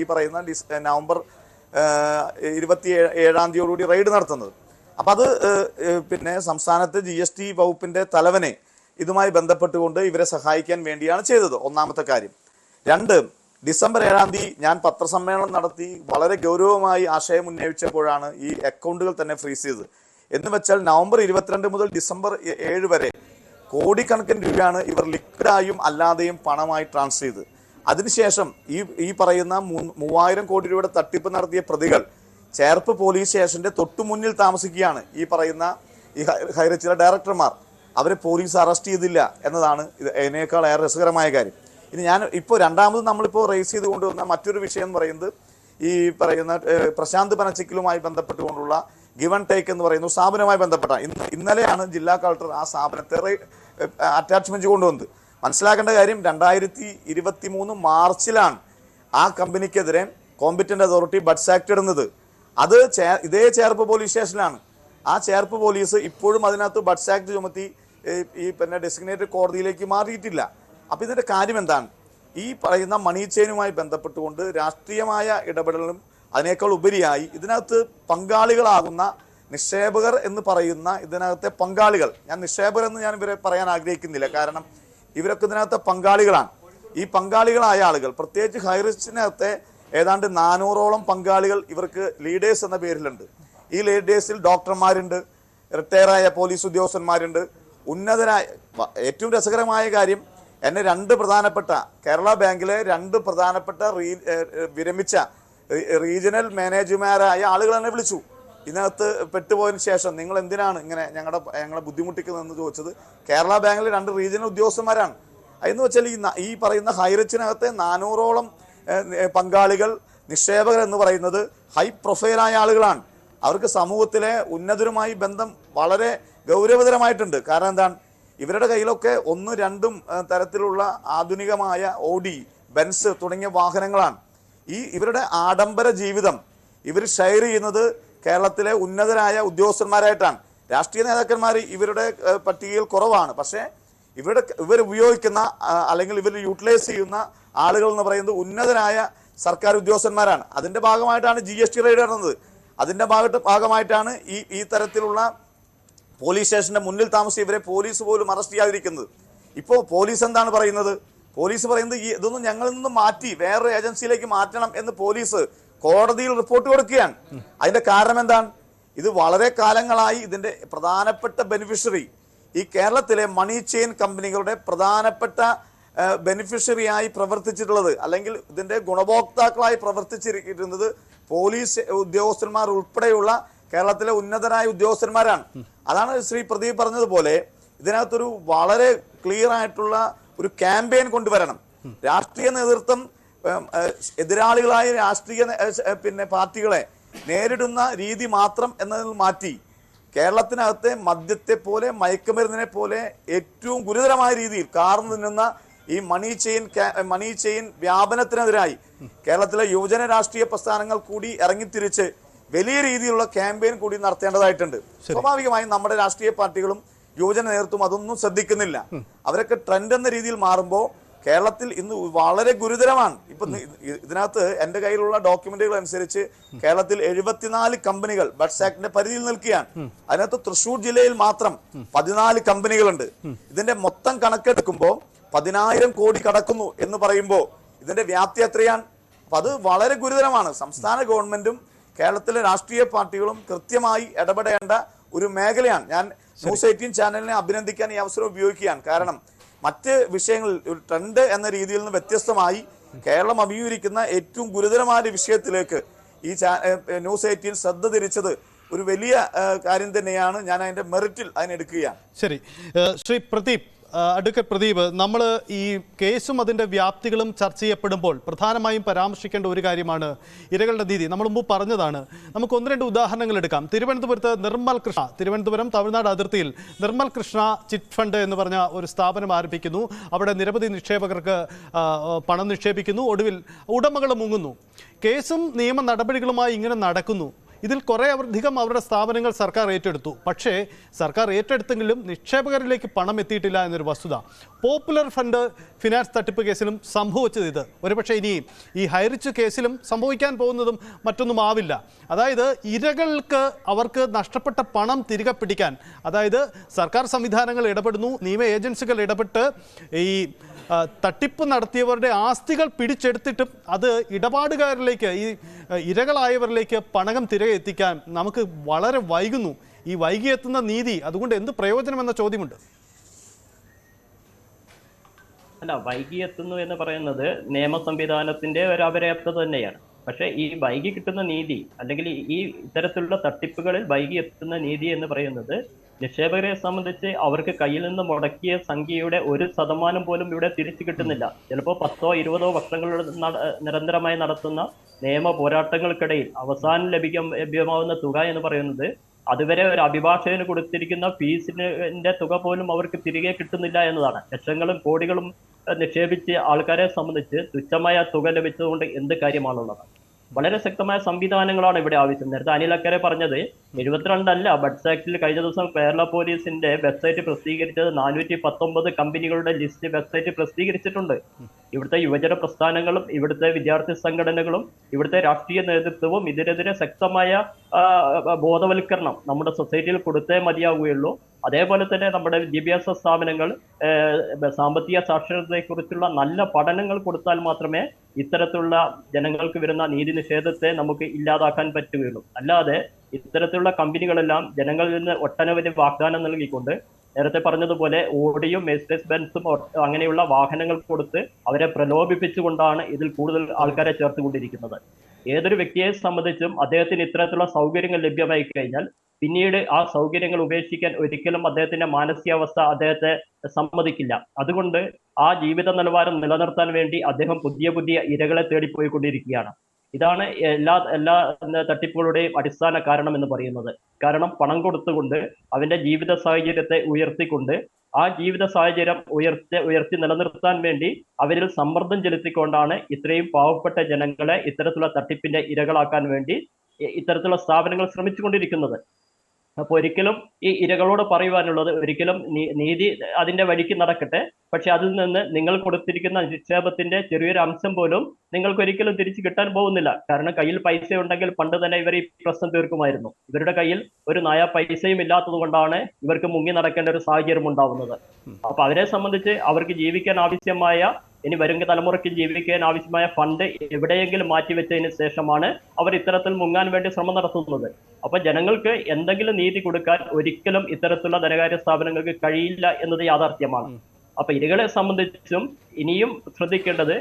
ഈ പറയുന്ന നവംബർ 27-ാം തീയതിയോടുകൂടി റെയ്ഡ് നടത്തുന്നത്. അപ്പം അത് പിന്നെ സംസ്ഥാനത്ത് GST വകുപ്പിന്റെ തലവനെ ഇതുമായി ബന്ധപ്പെട്ടുകൊണ്ട് ഇവരെ സഹായിക്കാൻ വേണ്ടിയാണ് ചെയ്തത്, ഒന്നാമത്തെ കാര്യം. 2, ഡിസംബർ 7-ാം തീയതി ഞാൻ പത്രസമ്മേളനം നടത്തി വളരെ ഗൗരവമായി ആശയം ഉന്നയിച്ചപ്പോഴാണ് ഈ അക്കൗണ്ടുകൾ തന്നെ ഫ്രീസ് ചെയ്തത്. എന്ന് വെച്ചാൽ നവംബർ 22 മുതൽ ഡിസംബർ 7 വരെ കോടിക്കണക്കിന് രൂപയാണ് ഇവർ ലിക്വിഡായും അല്ലാതെയും പണമായി ട്രാൻസ്ഫർ ചെയ്തത്. അതിനുശേഷം ഈ പറയുന്ന 3000 കോടി രൂപയുടെ തട്ടിപ്പ് നടത്തിയ പ്രതികൾ ചേർപ്പ് പോലീസ് സ്റ്റേഷന്റെ തൊട്ടു മുന്നിൽ താമസിക്കുകയാണ്. ഈ പറയുന്ന ഈ ഹൈറിച്ചിലെ ഡയറക്ടർമാർ, അവരെ പോലീസ് അറസ്റ്റ് ചെയ്തില്ല എന്നതാണ് ഇതിനേക്കാൾ ഏറെ രസകരമായ കാര്യം. ഇനി ഞാൻ ഇപ്പോൾ രണ്ടാമത് നമ്മളിപ്പോൾ റേസ് ചെയ്ത് കൊണ്ടുവന്ന മറ്റൊരു വിഷയം എന്ന് പറയുന്നത് ഈ പറയുന്ന പ്രശാന്ത് പനച്ചിക്കലുമായി ബന്ധപ്പെട്ടുകൊണ്ടുള്ള ഗിവ് ആൻഡ് ടേക്ക് എന്ന് പറയുന്ന സ്ഥാപനവുമായി ബന്ധപ്പെട്ട ഇന്നലെയാണ് ജില്ലാ കളക്ടർ ആ സ്ഥാപനത്തെ അറ്റാച്ച്മെന്റ് കൊണ്ടുവന്നത്. മനസ്സിലാക്കേണ്ട കാര്യം 2023 മാർച്ചിലാണ് ആ കമ്പനിക്കെതിരെ കോമ്പറ്റന്റ് അതോറിറ്റി ബഡ്സ് ആക്ട് ഇടുന്നത്. അത് ഇതേ ചേർപ്പ് പോലീസ് സ്റ്റേഷനിലാണ്. ആ ചേർപ്പ് പോലീസ് ഇപ്പോഴും അതിനകത്ത് ബഡ്സ് ആക്ട് ചുമത്തി ഈ പിന്നെ ഡെസിഗ്നേറ്റഡ് കോടതിയിലേക്ക് മാറിയിട്ടില്ല. അപ്പം ഇതിന്റെ കാര്യം എന്താണ്? ഈ പറയുന്ന മണി ചെയിനുമായി ബന്ധപ്പെട്ടുകൊണ്ട് രാഷ്ട്രീയമായ ഇടപെടലും അതിനേക്കാൾ ഉപരിയായി ഇതിനകത്ത് പങ്കാളികളാകുന്ന നിക്ഷേപകർ എന്ന് പറയുന്ന ഇതിനകത്തെ പങ്കാളികൾ, ഞാൻ നിക്ഷേപകർ എന്ന് ഞാൻ ഇവരെ പറയാൻ ആഗ്രഹിക്കുന്നില്ല, കാരണം ഇവരൊക്കെ ഇതിനകത്തെ പങ്കാളികളാണ്. ഈ പങ്കാളികളായ ആളുകൾ, പ്രത്യേകിച്ച് ഹൈറിച്ചിനകത്തെ ഏതാണ്ട് 400ഓളം പങ്കാളികൾ ഇവർക്ക് ലീഡേഴ്സ് എന്ന പേരിലുണ്ട്. ഈ ലീഡേഴ്സിൽ ഡോക്ടർമാരുണ്ട്, റിട്ടയറായ പോലീസ് ഉദ്യോഗസ്ഥന്മാരുണ്ട്, ഉന്നതരായ. ഏറ്റവും രസകരമായ കാര്യം, എന്നെ 2 പ്രധാനപ്പെട്ട കേരള ബാങ്കിലെ 2 പ്രധാനപ്പെട്ട വിരമിച്ച റീജിയണൽ മാനേജർമാരായ ആളുകൾ എന്നെ വിളിച്ചു. ഇതിനകത്ത് പെട്ടുപോയതിനു ശേഷം നിങ്ങൾ എന്തിനാണ് ഇങ്ങനെ ഞങ്ങളെ ബുദ്ധിമുട്ടിക്കുന്നതെന്ന് ചോദിച്ചത് കേരള ബാങ്കിലെ 2 റീജിയണൽ ഉദ്യോഗസ്ഥന്മാരാണ്. എന്ന് വെച്ചാൽ ഈ പറയുന്ന ഹൈറിച്ചിനകത്തെ 400ഓളം പങ്കാളികൾ, നിക്ഷേപകർ എന്ന് പറയുന്നത് ഹൈ പ്രൊഫൈലായ ആളുകളാണ്. അവർക്ക് സമൂഹത്തിലെ ഉന്നതരുമായി ബന്ധം വളരെ ഗൗരവതരമായിട്ടുണ്ട്. കാരണം എന്താണ്? ഇവരുടെ കയ്യിലൊക്കെ 1, 2 തരത്തിലുള്ള ആധുനികമായ ഓഡി, ബെൻസ് തുടങ്ങിയ വാഹനങ്ങളാണ്. ഇവരുടെ ആഡംബര ജീവിതം ഇവർ ഷെയർ ചെയ്യുന്നത് കേരളത്തിലെ ഉന്നതരായ ഉദ്യോഗസ്ഥന്മാരായിട്ടാണ്. രാഷ്ട്രീയ നേതാക്കന്മാർ ഇവരുടെ പട്ടികയിൽ കുറവാണ്. പക്ഷേ ഇവർ ഉപയോഗിക്കുന്ന അല്ലെങ്കിൽ ഇവർ യൂട്ടിലൈസ് ചെയ്യുന്ന ആളുകൾ എന്ന് പറയുന്നത് ഉന്നതരായ സർക്കാർ ഉദ്യോഗസ്ഥന്മാരാണ്. അതിന്റെ ഭാഗമായിട്ടാണ് GST റെയ്ഡ് നടന്നത്. അതിന്റെ ഭാഗമായിട്ടാണ് ഈ തരത്തിലുള്ള പോലീസ് സ്റ്റേഷന്റെ മുന്നിൽ താമസിച്ച് ഇവരെ പോലീസ് പോലും അറസ്റ്റ് ചെയ്യാതിരിക്കുന്നത്. ഇപ്പോൾ പോലീസ് എന്താണ് പറയുന്നത്? പോലീസ് പറയുന്നത് ഇതൊന്നും ഞങ്ങളിൽ നിന്ന് മാറ്റി വേറൊരു ഏജൻസിയിലേക്ക് മാറ്റണം എന്ന് പോലീസ് കോടതിയിൽ റിപ്പോർട്ട് കൊടുക്കുകയാണ്. അതിന്റെ കാരണം എന്താണ്? ഇത് വളരെ കാലങ്ങളായി ഇതിന്റെ പ്രധാനപ്പെട്ട ബെനിഫിഷ്യറി ഈ കേരളത്തിലെ മണി ചെയിൻ കമ്പനികളുടെ പ്രധാനപ്പെട്ട ബെനിഫിഷ്യറിയായി പ്രവർത്തിച്ചിട്ടുള്ളത് അല്ലെങ്കിൽ ഇതിന്റെ ഗുണഭോക്താക്കളായി പ്രവർത്തിച്ചിരിക്കുന്നത് പോലീസ് ഉദ്യോഗസ്ഥന്മാർ ഉൾപ്പെടെയുള്ള കേരളത്തിലെ ഉന്നതരായ ഉദ്യോഗസ്ഥന്മാരാണ്. അതാണ് ശ്രീ പ്രദീപ് പറഞ്ഞതുപോലെ ഇതിനകത്തൊരു വളരെ ക്ലിയർ ആയിട്ടുള്ള ഒരു ക്യാമ്പയിൻ കൊണ്ടുവരണം. രാഷ്ട്രീയ നേതൃത്വം എതിരാളികളായ രാഷ്ട്രീയ പാർട്ടികളെ നേരിടുന്ന രീതി മാത്രം എന്നതിൽ മാറ്റി കേരളത്തിനകത്തെ മദ്യത്തെ പോലെ മയക്കുമരുന്നിനെ പോലെ ഏറ്റവും ഗുരുതരമായ രീതിയിൽ കാർന്നു നിന്നുന്ന ഈ മണി ചെയിൻ വ്യാപനത്തിനെതിരായി കേരളത്തിലെ യുവജന രാഷ്ട്രീയ പ്രസ്ഥാനങ്ങൾ കൂടി ഇറങ്ങിത്തിരിച്ച് വലിയ രീതിയിലുള്ള ക്യാമ്പയിൻ കൂടി നടത്തേണ്ടതായിട്ടുണ്ട്. സ്വാഭാവികമായും നമ്മുടെ രാഷ്ട്രീയ പാർട്ടികളും യുവജന നേതൃത്വം അതൊന്നും ശ്രദ്ധിക്കുന്നില്ല. അവരൊക്കെ ട്രെൻഡ് എന്ന രീതിയിൽ മാറുമ്പോൾ കേരളത്തിൽ ഇന്ന് വളരെ ഗുരുതരമാണ്. ഇപ്പൊ ഇതിനകത്ത് എന്റെ കയ്യിലുള്ള ഡോക്യുമെന്റുകൾ അനുസരിച്ച് കേരളത്തിൽ 74 കമ്പനികൾ ബഡ്സ് ആക്ടിന്റെ പരിധിയിൽ നിൽക്കുകയാണ്. അതിനകത്ത് തൃശൂർ ജില്ലയിൽ മാത്രം 14 കമ്പനികളുണ്ട്. ഇതിന്റെ മൊത്തം കണക്കെടുക്കുമ്പോൾ 10,000 കോടി കടക്കുന്നു എന്ന് പറയുമ്പോൾ ഇതിന്റെ വ്യാപ്തി എത്രയാണ്? അപ്പൊ അത് വളരെ ഗുരുതരമാണ്. സംസ്ഥാന ഗവൺമെന്റും കേരളത്തിലെ രാഷ്ട്രീയ പാർട്ടികളും കൃത്യമായി ഇടപെടേണ്ട ഒരു മേഖലയാണ്. ഞാൻ ന്യൂസ് 18 ചാനലിനെ അഭിനന്ദിക്കാൻ ഈ അവസരം ഉപയോഗിക്കുകയാണ്. കാരണം മറ്റ് വിഷയങ്ങളിൽ ഒരു ട്രെൻഡ് എന്ന രീതിയിൽ നിന്ന് വ്യത്യസ്തമായി കേരളം അഭിമുഖീകരിക്കുന്ന ഏറ്റവും ഗുരുതരമായ വിഷയത്തിലേക്ക് ഈ ന്യൂസ് 18 ശ്രദ്ധ തിരിച്ചത് ഒരു വലിയ കാര്യം തന്നെയാണ്. ഞാൻ അതിന്റെ മെറിറ്റിൽ അതിനെടുക്കുകയാണ്. ശരി, ശ്രീ പ്രദീപ്, അഡ്വക്കേറ്റ് പ്രദീപ്, നമ്മൾ ഈ കേസും അതിൻ്റെ വ്യാപ്തികളും ചർച്ച ചെയ്യപ്പെടുമ്പോൾ പ്രധാനമായും പരാമർശിക്കേണ്ട ഒരു കാര്യമാണ് ഇരകളുടെ നീതി. നമ്മൾ മുമ്പ് പറഞ്ഞതാണ്. നമുക്ക് 1-2 ഉദാഹരണങ്ങൾ എടുക്കാം. തിരുവനന്തപുരത്ത് നിർമ്മൽ കൃഷ്ണ, തിരുവനന്തപുരം തമിഴ്നാട് അതിർത്തിയിൽ നിർമ്മൽ കൃഷ്ണ ചിറ്റ് ഫണ്ട് എന്ന് പറഞ്ഞ ഒരു സ്ഥാപനം ആരംഭിക്കുന്നു. അവിടെ നിരവധി നിക്ഷേപകർക്ക് പണം നിക്ഷേപിക്കുന്നു. ഒടുവിൽ ഉടമകൾ മുങ്ങുന്നു. കേസും നിയമ നടപടികളുമായി ഇങ്ങനെ നടക്കുന്നു. ഇതിൽ കുറേ അധികം അവരുടെ സ്ഥാപനങ്ങൾ സർക്കാർ ഏറ്റെടുത്തു. പക്ഷേ സർക്കാർ ഏറ്റെടുത്തെങ്കിലും നിക്ഷേപകരിലേക്ക് പണം എത്തിയിട്ടില്ല എന്നൊരു വസ്തുത. പോപ്പുലർ ഫണ്ട് ഫിനാൻസ് തട്ടിപ്പ് കേസിലും സംഭവിച്ചത് ഇത്. ഒരുപക്ഷെ ഇനി ഈ ഹൈറിച്ച് കേസിലും സംഭവിക്കാൻ പോകുന്നതും മറ്റൊന്നും ആവില്ല. അതായത് ഇരകൾക്ക് അവർക്ക് നഷ്ടപ്പെട്ട പണം തിരികെ പിടിക്കാൻ, അതായത് സർക്കാർ സംവിധാനങ്ങൾ ഇടപെടുന്നു, നിയമ ഏജൻസികൾ ഇടപെട്ട് ഈ തട്ടിപ്പ് നടത്തിയവരുടെ ആസ്തികൾ പിടിച്ചെടുത്തിട്ടും അത് ഇടപാടുകാരിലേക്ക്, ഈ ഇരകളായവരിലേക്ക് പണം തിരികെ എത്തിക്കാൻ നമുക്ക് വളരെ വൈകുന്നു. ഈ വൈകിയെത്തുന്ന നീതി അതുകൊണ്ട് എന്ത് പ്രയോജനമെന്ന ചോദ്യമുണ്ട്. അല്ല, വൈകിയെത്തുന്നു എന്ന് പറയുന്നത് നിയമ സംവിധാനത്തിന്റെ ഒരു അപര്യാപ്തത തന്നെയാണ്. പക്ഷേ ഈ വൈകി കിട്ടുന്ന നീതി അല്ലെങ്കിൽ ഈ ഇത്തരത്തിലുള്ള തട്ടിപ്പുകളിൽ വൈകി എത്തുന്ന നീതി എന്ന് പറയുന്നത് നിക്ഷേപകരെ സംബന്ധിച്ച് അവർക്ക് കയ്യിൽ നിന്ന് മുടക്കിയ സംഖ്യയുടെ 1% പോലും ഇവിടെ തിരിച്ചു കിട്ടുന്നില്ല. ചിലപ്പോൾ 10-20 വർഷങ്ങളുടെ നിരന്തരമായി നടത്തുന്ന നിയമ പോരാട്ടങ്ങൾക്കിടയിൽ അവസാനം ലഭ്യമാവുന്ന തുക എന്ന് പറയുന്നത് അതുവരെ ഒരു അഭിഭാഷകന് കൊടുത്തിരിക്കുന്ന ഫീസിന്റെ തുക പോലും അവർക്ക് തിരികെ കിട്ടുന്നില്ല എന്നതാണ്. ലക്ഷങ്ങളും കോടികളും നിക്ഷേപിച്ച് ആൾക്കാരെ സംബന്ധിച്ച് തുച്ഛമായ തുക ലഭിച്ചതുകൊണ്ട് എന്ത് കാര്യമാണുള്ളത്? വളരെ ശക്തമായ സംവിധാനങ്ങളാണ് ഇവിടെ ആവശ്യം. നേരത്തെ അനിൽ അക്കരെ പറഞ്ഞത് 72 അല്ല, ബഡ്സ് ആക്ടിൽ കഴിഞ്ഞ ദിവസം കേരള പോലീസിന്റെ വെബ്സൈറ്റ് പ്രസിദ്ധീകരിച്ചത് 419 കമ്പനികളുടെ ലിസ്റ്റ് വെബ്സൈറ്റ് പ്രസിദ്ധീകരിച്ചിട്ടുണ്ട്. ഇവിടുത്തെ യുവജന പ്രസ്ഥാനങ്ങളും ഇവിടുത്തെ വിദ്യാർത്ഥി സംഘടനകളും ഇവിടുത്തെ രാഷ്ട്രീയ നേതൃത്വവും ഇതിനെതിരെ ശക്തമായ ബോധവൽക്കരണം നമ്മുടെ സൊസൈറ്റിയിൽ കൊടുത്തേ മതിയാവുകയുള്ളൂ. അതേപോലെ തന്നെ നമ്മുടെ വിദ്യാഭ്യാസ സ്ഥാപനങ്ങൾ സാമ്പത്തിക സാക്ഷരതയെക്കുറിച്ചുള്ള നല്ല പഠനങ്ങൾ കൊടുത്താൽ മാത്രമേ ഇത്തരത്തിലുള്ള ജനങ്ങൾക്ക് വരുന്ന നീതി നിഷേധത്തെ നമുക്ക് ഇല്ലാതാക്കാൻ പറ്റുകയുള്ളൂ. അല്ലാതെ ഇത്തരത്തിലുള്ള കമ്പനികളെല്ലാം ജനങ്ങളിൽ നിന്ന് ഒട്ടനവധി വാഗ്ദാനം നൽകിക്കൊണ്ട് നേരത്തെ പറഞ്ഞതുപോലെ ഓഡിയും മെഴ്സിഡീസ് ബെൻസും അങ്ങനെയുള്ള വാഹനങ്ങൾ കൊടുത്ത് അവരെ പ്രലോഭിപ്പിച്ചുകൊണ്ടാണ് ഇതിൽ കൂടുതൽ ആൾക്കാരെ ചേർത്തുകൊണ്ടിരിക്കുന്നത്. ഏതൊരു വ്യക്തിയെ സംബന്ധിച്ചും അദ്ദേഹത്തിന് ഇത്തരത്തിലുള്ള സൗകര്യങ്ങൾ ലഭ്യമായി കഴിഞ്ഞാൽ പിന്നീട് ആ സൗകര്യങ്ങൾ ഉപേക്ഷിക്കാൻ ഒരിക്കലും അദ്ദേഹത്തിന്റെ മാനസികാവസ്ഥ അദ്ദേഹത്തെ സമ്മതിക്കില്ല. അതുകൊണ്ട് ആ ജീവിത നിലവാരം നിലനിർത്താൻ വേണ്ടി അദ്ദേഹം പുതിയ പുതിയ ഇരകളെ തേടിപ്പോയിക്കൊണ്ടിരിക്കുകയാണ്. ഇതാണ് എല്ലാ തട്ടിപ്പുകളുടെയും അടിസ്ഥാന കാരണം എന്ന് പറയുന്നത്. കാരണം പണം കൊടുത്തുകൊണ്ട് അവന്റെ ജീവിത സാഹചര്യത്തെ ഉയർത്തിക്കൊണ്ട് ആ ജീവിത സാഹചര്യം ഉയർത്തി നിലനിർത്താൻ വേണ്ടി അവരിൽ സമ്മർദ്ദം ചെലുത്തിക്കൊണ്ടാണ് ഇത്രയും പാവപ്പെട്ട ജനങ്ങളെ ഇത്തരത്തിലുള്ള തട്ടിപ്പിന്റെ ഇരകളാക്കാൻ വേണ്ടി ഇത്തരത്തിലുള്ള സ്ഥാപനങ്ങൾ ശ്രമിച്ചുകൊണ്ടിരിക്കുന്നത്. അപ്പൊ ഒരിക്കലും ഈ ഇരകളോട് പറയുവാനുള്ളത് ഒരിക്കലും നീതി അതിന്റെ വഴിക്ക് നടക്കട്ടെ, പക്ഷെ അതിൽ നിന്ന് നിങ്ങൾ കൊടുത്തിരിക്കുന്ന നിക്ഷേപത്തിന്റെ ചെറിയൊരു അംശം പോലും നിങ്ങൾക്ക് ഒരിക്കലും തിരിച്ചു കിട്ടാൻ പോകുന്നില്ല. കാരണം കയ്യിൽ പൈസ ഉണ്ടെങ്കിൽ പണ്ട് തന്നെ ഇവർ ഈ പ്രശ്നം തീർക്കുമായിരുന്നു. ഇവരുടെ കയ്യിൽ ഒരു നയ പൈസയും ഇല്ലാത്തത് കൊണ്ടാണ് ഇവർക്ക് മുങ്ങി നടക്കേണ്ട ഒരു സാഹചര്യം ഉണ്ടാവുന്നത്. അപ്പൊ അവരെ സംബന്ധിച്ച് അവർക്ക് ജീവിക്കാൻ ആവശ്യമായ, ഇനി വരും തലമുറയ്ക്ക് ജീവിക്കാൻ ആവശ്യമായ ഫണ്ട് എവിടെയെങ്കിലും മാറ്റിവെച്ചതിന് ശേഷമാണ് അവർ ഇത്തരത്തിൽ മുങ്ങാൻ വേണ്ടി ശ്രമം നടത്തുന്നത്. അപ്പൊ ജനങ്ങൾക്ക് എന്തെങ്കിലും നീതി കൊടുക്കാൻ ഒരിക്കലും ഇത്തരത്തിലുള്ള ധനകാര്യ സ്ഥാപനങ്ങൾക്ക് കഴിയില്ല എന്നത് യാഥാർത്ഥ്യമാണ്. അപ്പൊ ഇരകളെ സംബന്ധിച്ചും ഇനിയും ശ്രദ്ധിക്കേണ്ടത്,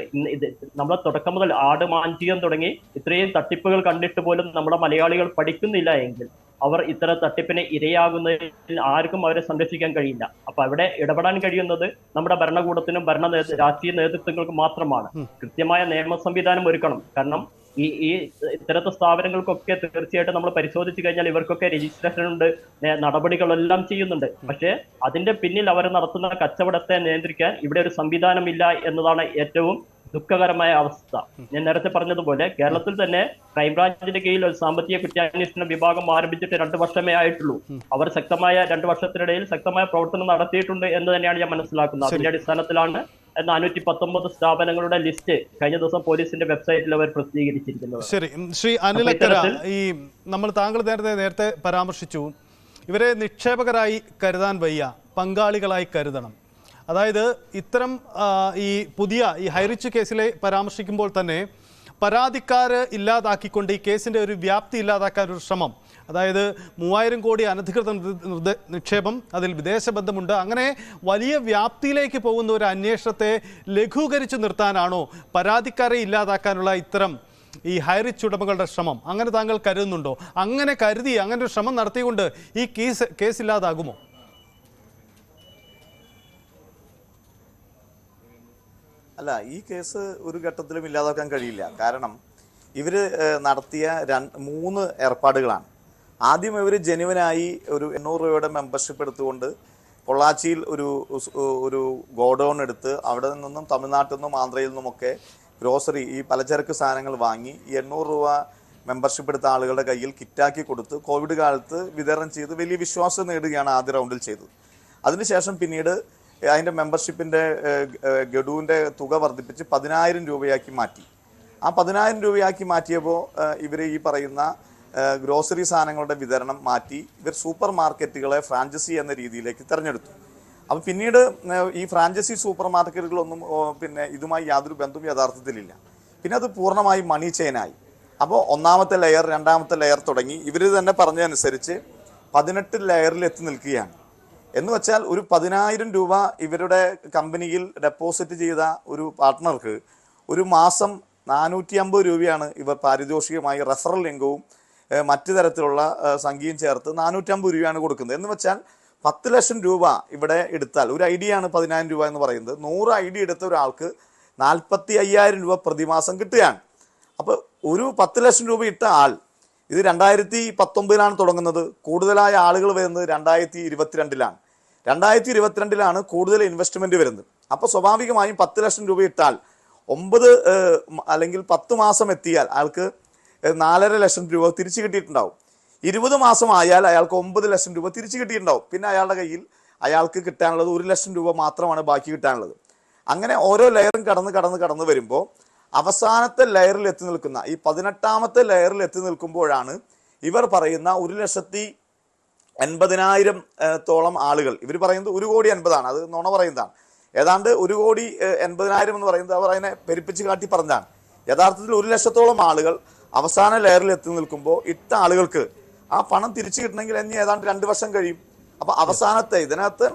നമ്മളെ തുടക്കം മുതൽ ആട് മാഞ്ചികം തുടങ്ങി ഇത്രയും തട്ടിപ്പുകൾ കണ്ടിട്ട് പോലും നമ്മുടെ മലയാളികൾ പഠിക്കുന്നില്ല എങ്കിൽ അവർ ഇത്തരം തട്ടിപ്പിന് ഇരയാകുന്നതിൽ ആർക്കും അവരെ സംരക്ഷിക്കാൻ കഴിയില്ല. അപ്പൊ അവിടെ ഇടപെടാൻ കഴിയുന്നത് നമ്മുടെ ഭരണകൂടത്തിനും രാഷ്ട്രീയ നേതൃത്വങ്ങൾക്കും മാത്രമാണ്. കൃത്യമായ നിയമ സംവിധാനം ഒരുക്കണം. കാരണം ഈ ഇത്തരത്തെ സ്ഥാപനങ്ങൾക്കൊക്കെ തീർച്ചയായിട്ടും നമ്മൾ പരിശോധിച്ചു കഴിഞ്ഞാൽ ഇവർക്കൊക്കെ രജിസ്ട്രേഷൻ ഉണ്ട്, നടപടികളെല്ലാം ചെയ്യുന്നുണ്ട്. പക്ഷേ അതിന്റെ പിന്നിൽ അവർ നടത്തുന്ന കച്ചവടത്തെ നിയന്ത്രിക്കാൻ ഇവിടെ ഒരു സംവിധാനമില്ല എന്നതാണ് ഏറ്റവും ദുഃഖകരമായ അവസ്ഥ. ഞാൻ നേരത്തെ പറഞ്ഞതുപോലെ കേരളത്തിൽ തന്നെ ക്രൈംബ്രാഞ്ചിന്റെ കീഴിൽ ഒരു സാമ്പത്തിക കുറ്റാന്വേഷണ വിഭാഗം ആരംഭിച്ചിട്ട് 2 വർഷമേ ആയിട്ടുള്ളൂ. അവർ 2 വർഷത്തിനിടയിൽ ശക്തമായ പ്രവർത്തനം നടത്തിയിട്ടുണ്ട് എന്ന് തന്നെയാണ് ഞാൻ മനസ്സിലാക്കുന്നത്. അതിന്റെ അടിസ്ഥാനത്തിലാണ് 419 സ്ഥാപനങ്ങളുടെ ലിസ്റ്റ് കഴിഞ്ഞ ദിവസം പോലീസിന്റെ വെബ്സൈറ്റിൽ അവർ പ്രസിദ്ധീകരിച്ചിരിക്കുന്നത്. ശരി, ശ്രീ അനിലക്കര, ഈ താങ്കൾ നേരത്തെ പരാമർശിച്ചു ഇവരെ നിക്ഷേപകരായി കരുതാൻ വയ്യ, പങ്കാളികളായി കരുതണം. അതായത് ഇത്തരം ഈ ഹൈറിച്ച് കേസിലെ പരാമർശിക്കുമ്പോൾ തന്നെ പരാതിക്കാര് ഇല്ലാതാക്കിക്കൊണ്ട് ഈ കേസിന്റെ ഒരു വ്യാപ്തി ഇല്ലാതാക്കാൻ ഒരു ശ്രമം, അതായത് 3000 കോടി അനധികൃത നിക്ഷേപം, അതിൽ വിദേശ ബന്ധമുണ്ട്, അങ്ങനെ വലിയ വ്യാപ്തിയിലേക്ക് പോകുന്ന ഒരു അന്വേഷണത്തെ ലഘൂകരിച്ചു നിർത്താനാണോ പരാതിക്കാരെ ഇല്ലാതാക്കാനുള്ള ഇത്തരം ഈ ഹൈറിച്ച് ഉടമകളുടെ ശ്രമം? അങ്ങനെ താങ്കൾ കരുതുന്നുണ്ടോ? അങ്ങനെ കരുതി അങ്ങനെ ഒരു ശ്രമം നടത്തിക്കൊണ്ട് ഈ കേസ് ഇല്ലാതാകുമോ? അല്ല, ഈ കേസ് ഒരു ഘട്ടത്തിലും ഇല്ലാതാക്കാൻ കഴിയില്ല. കാരണം ഇവർ നടത്തിയ 3 ഏർപ്പാടുകളാണ്. ആദ്യം ഇവർ ജെനുവനായി ഒരു 800 രൂപയുടെ മെമ്പർഷിപ്പ് എടുത്തുകൊണ്ട് പൊള്ളാച്ചിയിൽ ഒരു ഗോഡൗൺ എടുത്ത് അവിടെ നിന്നും തമിഴ്നാട്ടിൽ നിന്നും ആന്ധ്രയിൽ നിന്നുമൊക്കെ ഗ്രോസറി, ഈ പലചരക്ക് സാധനങ്ങൾ വാങ്ങി 800 രൂപ മെമ്പർഷിപ്പ് എടുത്ത ആളുകളുടെ കയ്യിൽ കിറ്റാക്കി കൊടുത്ത് കോവിഡ് കാലത്ത് വിതരണം ചെയ്ത് വലിയ വിശ്വാസം നേടുകയാണ് ആദ്യ റൗണ്ടിൽ ചെയ്തത്. അതിനുശേഷം പിന്നീട് അതിൻ്റെ മെമ്പർഷിപ്പിൻ്റെ ഗഡുവിൻ്റെ തുക വർദ്ധിപ്പിച്ച് 10,000 രൂപയാക്കി മാറ്റി. ആ 10,000 രൂപയാക്കി മാറ്റിയപ്പോൾ ഇവർ ഈ പറയുന്ന ഗ്രോസറി സാധനങ്ങളുടെ വിതരണം മാറ്റി ഇവർ സൂപ്പർ മാർക്കറ്റുകളെ ഫ്രാഞ്ചൈസി എന്ന രീതിയിലേക്ക് തിരഞ്ഞെടുത്തു. അപ്പം പിന്നീട് ഈ ഫ്രാഞ്ചൈസി സൂപ്പർ മാർക്കറ്റുകളൊന്നും പിന്നെ ഇതുമായി യാതൊരു ബന്ധവും യഥാർത്ഥത്തിലില്ല. പിന്നെ അത് പൂർണ്ണമായി മണി ചെയിനായി. അപ്പോൾ 1ാമത്തെ ലെയർ 2ാമത്തെ ലെയർ തുടങ്ങി ഇവർ തന്നെ പറഞ്ഞതനുസരിച്ച് 18 ലെയറിൽ എത്തി നിൽക്കുകയാണ്. എന്ന് വെച്ചാൽ ഒരു 10,000 രൂപ ഇവരുടെ കമ്പനിയിൽ ഡെപ്പോസിറ്റ് ചെയ്ത ഒരു പാർട്ട്ണർക്ക് ഒരു മാസം 450 രൂപയാണ് ഇവർ പാരിതോഷികമായി റെഫറൽ ഇൻകവും മറ്റു തരത്തിലുള്ള സംഖ്യയും ചേർത്ത് 450 രൂപയാണ് കൊടുക്കുന്നത്. എന്ന് വെച്ചാൽ 10 ലക്ഷം രൂപ ഇവിടെ എടുത്താൽ, ഒരു ഐഡിയ ആണ് 10,000 രൂപ എന്ന് പറയുന്നത്, 100 ഐഡിയ എടുത്ത ഒരാൾക്ക് 45,000 രൂപ പ്രതിമാസം കിട്ടുകയാണ്. അപ്പോൾ ഒരു 10 ലക്ഷം രൂപ ഇട്ട ആൾ, ഇത് 2019 തുടങ്ങുന്നത്, കൂടുതലായ ആളുകൾ വരുന്നത് 2022 2022 കൂടുതൽ ഇൻവെസ്റ്റ്മെന്റ് വരുന്നത്. അപ്പോൾ സ്വാഭാവികമായും 10 ലക്ഷം രൂപ ഇട്ടാൽ 9 അല്ലെങ്കിൽ 10 മാസം എത്തിയാൽ അയാൾക്ക് 4.5 ലക്ഷം രൂപ തിരിച്ചു കിട്ടിയിട്ടുണ്ടാവും. 20 മാസം ആയാൽ അയാൾക്ക് 9 ലക്ഷം രൂപ തിരിച്ചു കിട്ടിയിട്ടുണ്ടാവും. പിന്നെ അയാളുടെ കയ്യിൽ അയാൾക്ക് കിട്ടാനുള്ളത് 1 ലക്ഷം രൂപ മാത്രമാണ് ബാക്കി കിട്ടാനുള്ളത്. അങ്ങനെ ഓരോ ലെയറും കടന്ന് വരുമ്പോൾ അവസാനത്തെ ലെയറിൽ എത്തി നിൽക്കുന്ന ഈ 18ാമത്തെ ലെയറിൽ എത്തി നിൽക്കുമ്പോഴാണ് ഇവർ പറയുന്ന 1,80,000 ആളുകൾ, ഇവർ പറയുന്നത് 1,80,00,000, അത് നുണ പറയുന്നതാണ്. ഏതാണ്ട് 1,80,000 എന്ന് പറയുന്നത് അവർ അതിനെ പെരുപ്പിച്ച് കാട്ടി പറഞ്ഞതാണ്. യഥാർത്ഥത്തിൽ 1 ലക്ഷത്തോളം ആളുകൾ അവസാന ലെയറിൽ എത്തി നിൽക്കുമ്പോൾ ഇട്ട ആളുകൾക്ക് ആ പണം തിരിച്ചു കിട്ടണമെങ്കിൽ ഇനി ഏതാണ്ട് 2 വർഷം കഴിയും. അപ്പൊ അവസാനത്തെ ഇതിനകത്ത്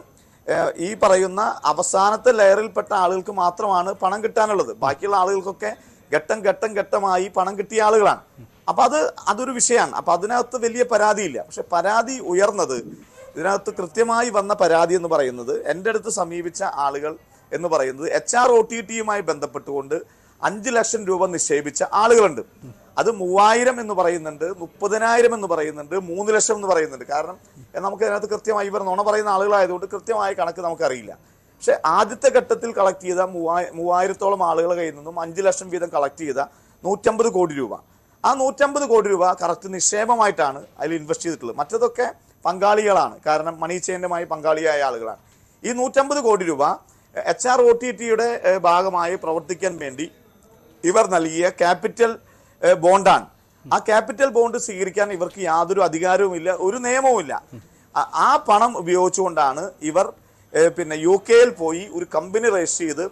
ഈ പറയുന്ന അവസാനത്തെ ലെയറിൽപ്പെട്ട ആളുകൾക്ക് മാത്രമാണ് പണം കിട്ടാനുള്ളത്. ബാക്കിയുള്ള ആളുകൾക്കൊക്കെ ഘട്ടമായി പണം കിട്ടിയ ആളുകളാണ്. അപ്പൊ അതൊരു വിഷയമാണ്. അപ്പൊ അതിനകത്ത് വലിയ പരാതിയില്ല. പക്ഷെ പരാതി ഉയർന്നത്, ഇതിനകത്ത് കൃത്യമായി വന്ന പരാതി എന്ന് പറയുന്നത്, എൻ്റെ അടുത്ത് സമീപിച്ച ആളുകൾ എന്ന് പറയുന്നത് HROTTയുമായി ബന്ധപ്പെട്ടുകൊണ്ട് 5 ലക്ഷം രൂപ നിക്ഷേപിച്ച ആളുകളുണ്ട്. അത് 3,000 എന്ന് പറയുന്നുണ്ട്, 30,000 എന്ന് പറയുന്നുണ്ട്, 3 ലക്ഷം എന്ന് പറയുന്നുണ്ട്. കാരണം നമുക്ക് അതിനകത്ത് കൃത്യമായി ഇവർ നുണ പറയുന്ന ആളുകളായതുകൊണ്ട് കൃത്യമായ കണക്ക് നമുക്കറിയില്ല. പക്ഷെ ആദ്യത്തെ ഘട്ടത്തിൽ കളക്ട് ചെയ്ത 3,000-ഓളം ആളുകളുടെ കയ്യിൽ നിന്നും 5 ലക്ഷം വീതം കളക്ട് ചെയ്ത 150 കോടി രൂപ. ആ 150 കോടി രൂപ കറക്റ്റ് നിക്ഷേപമായിട്ടാണ് അതിൽ ഇൻവെസ്റ്റ് ചെയ്തിട്ടുള്ളത്. മറ്റതൊക്കെ പങ്കാളികളാണ്, കാരണം മണി ചെയിനുമായി പങ്കാളിയായ ആളുകളാണ്. ഈ 150 കോടി രൂപ HROTTയുടെ ഭാഗമായി പ്രവർത്തിക്കാൻ വേണ്ടി ഇവർ നൽകിയ ക്യാപിറ്റൽ ബോണ്ടാണ്. ആ ക്യാപിറ്റൽ ബോണ്ട് സ്വീകരിക്കാൻ ഇവർക്ക് യാതൊരു അധികാരവുമില്ല, ഒരു നിയമവുമില്ല. ആ പണം ഉപയോഗിച്ചുകൊണ്ടാണ് ഇവർ പിന്നെ UK പോയി ഒരു കമ്പനി രജിസ്റ്റർ ചെയ്ത്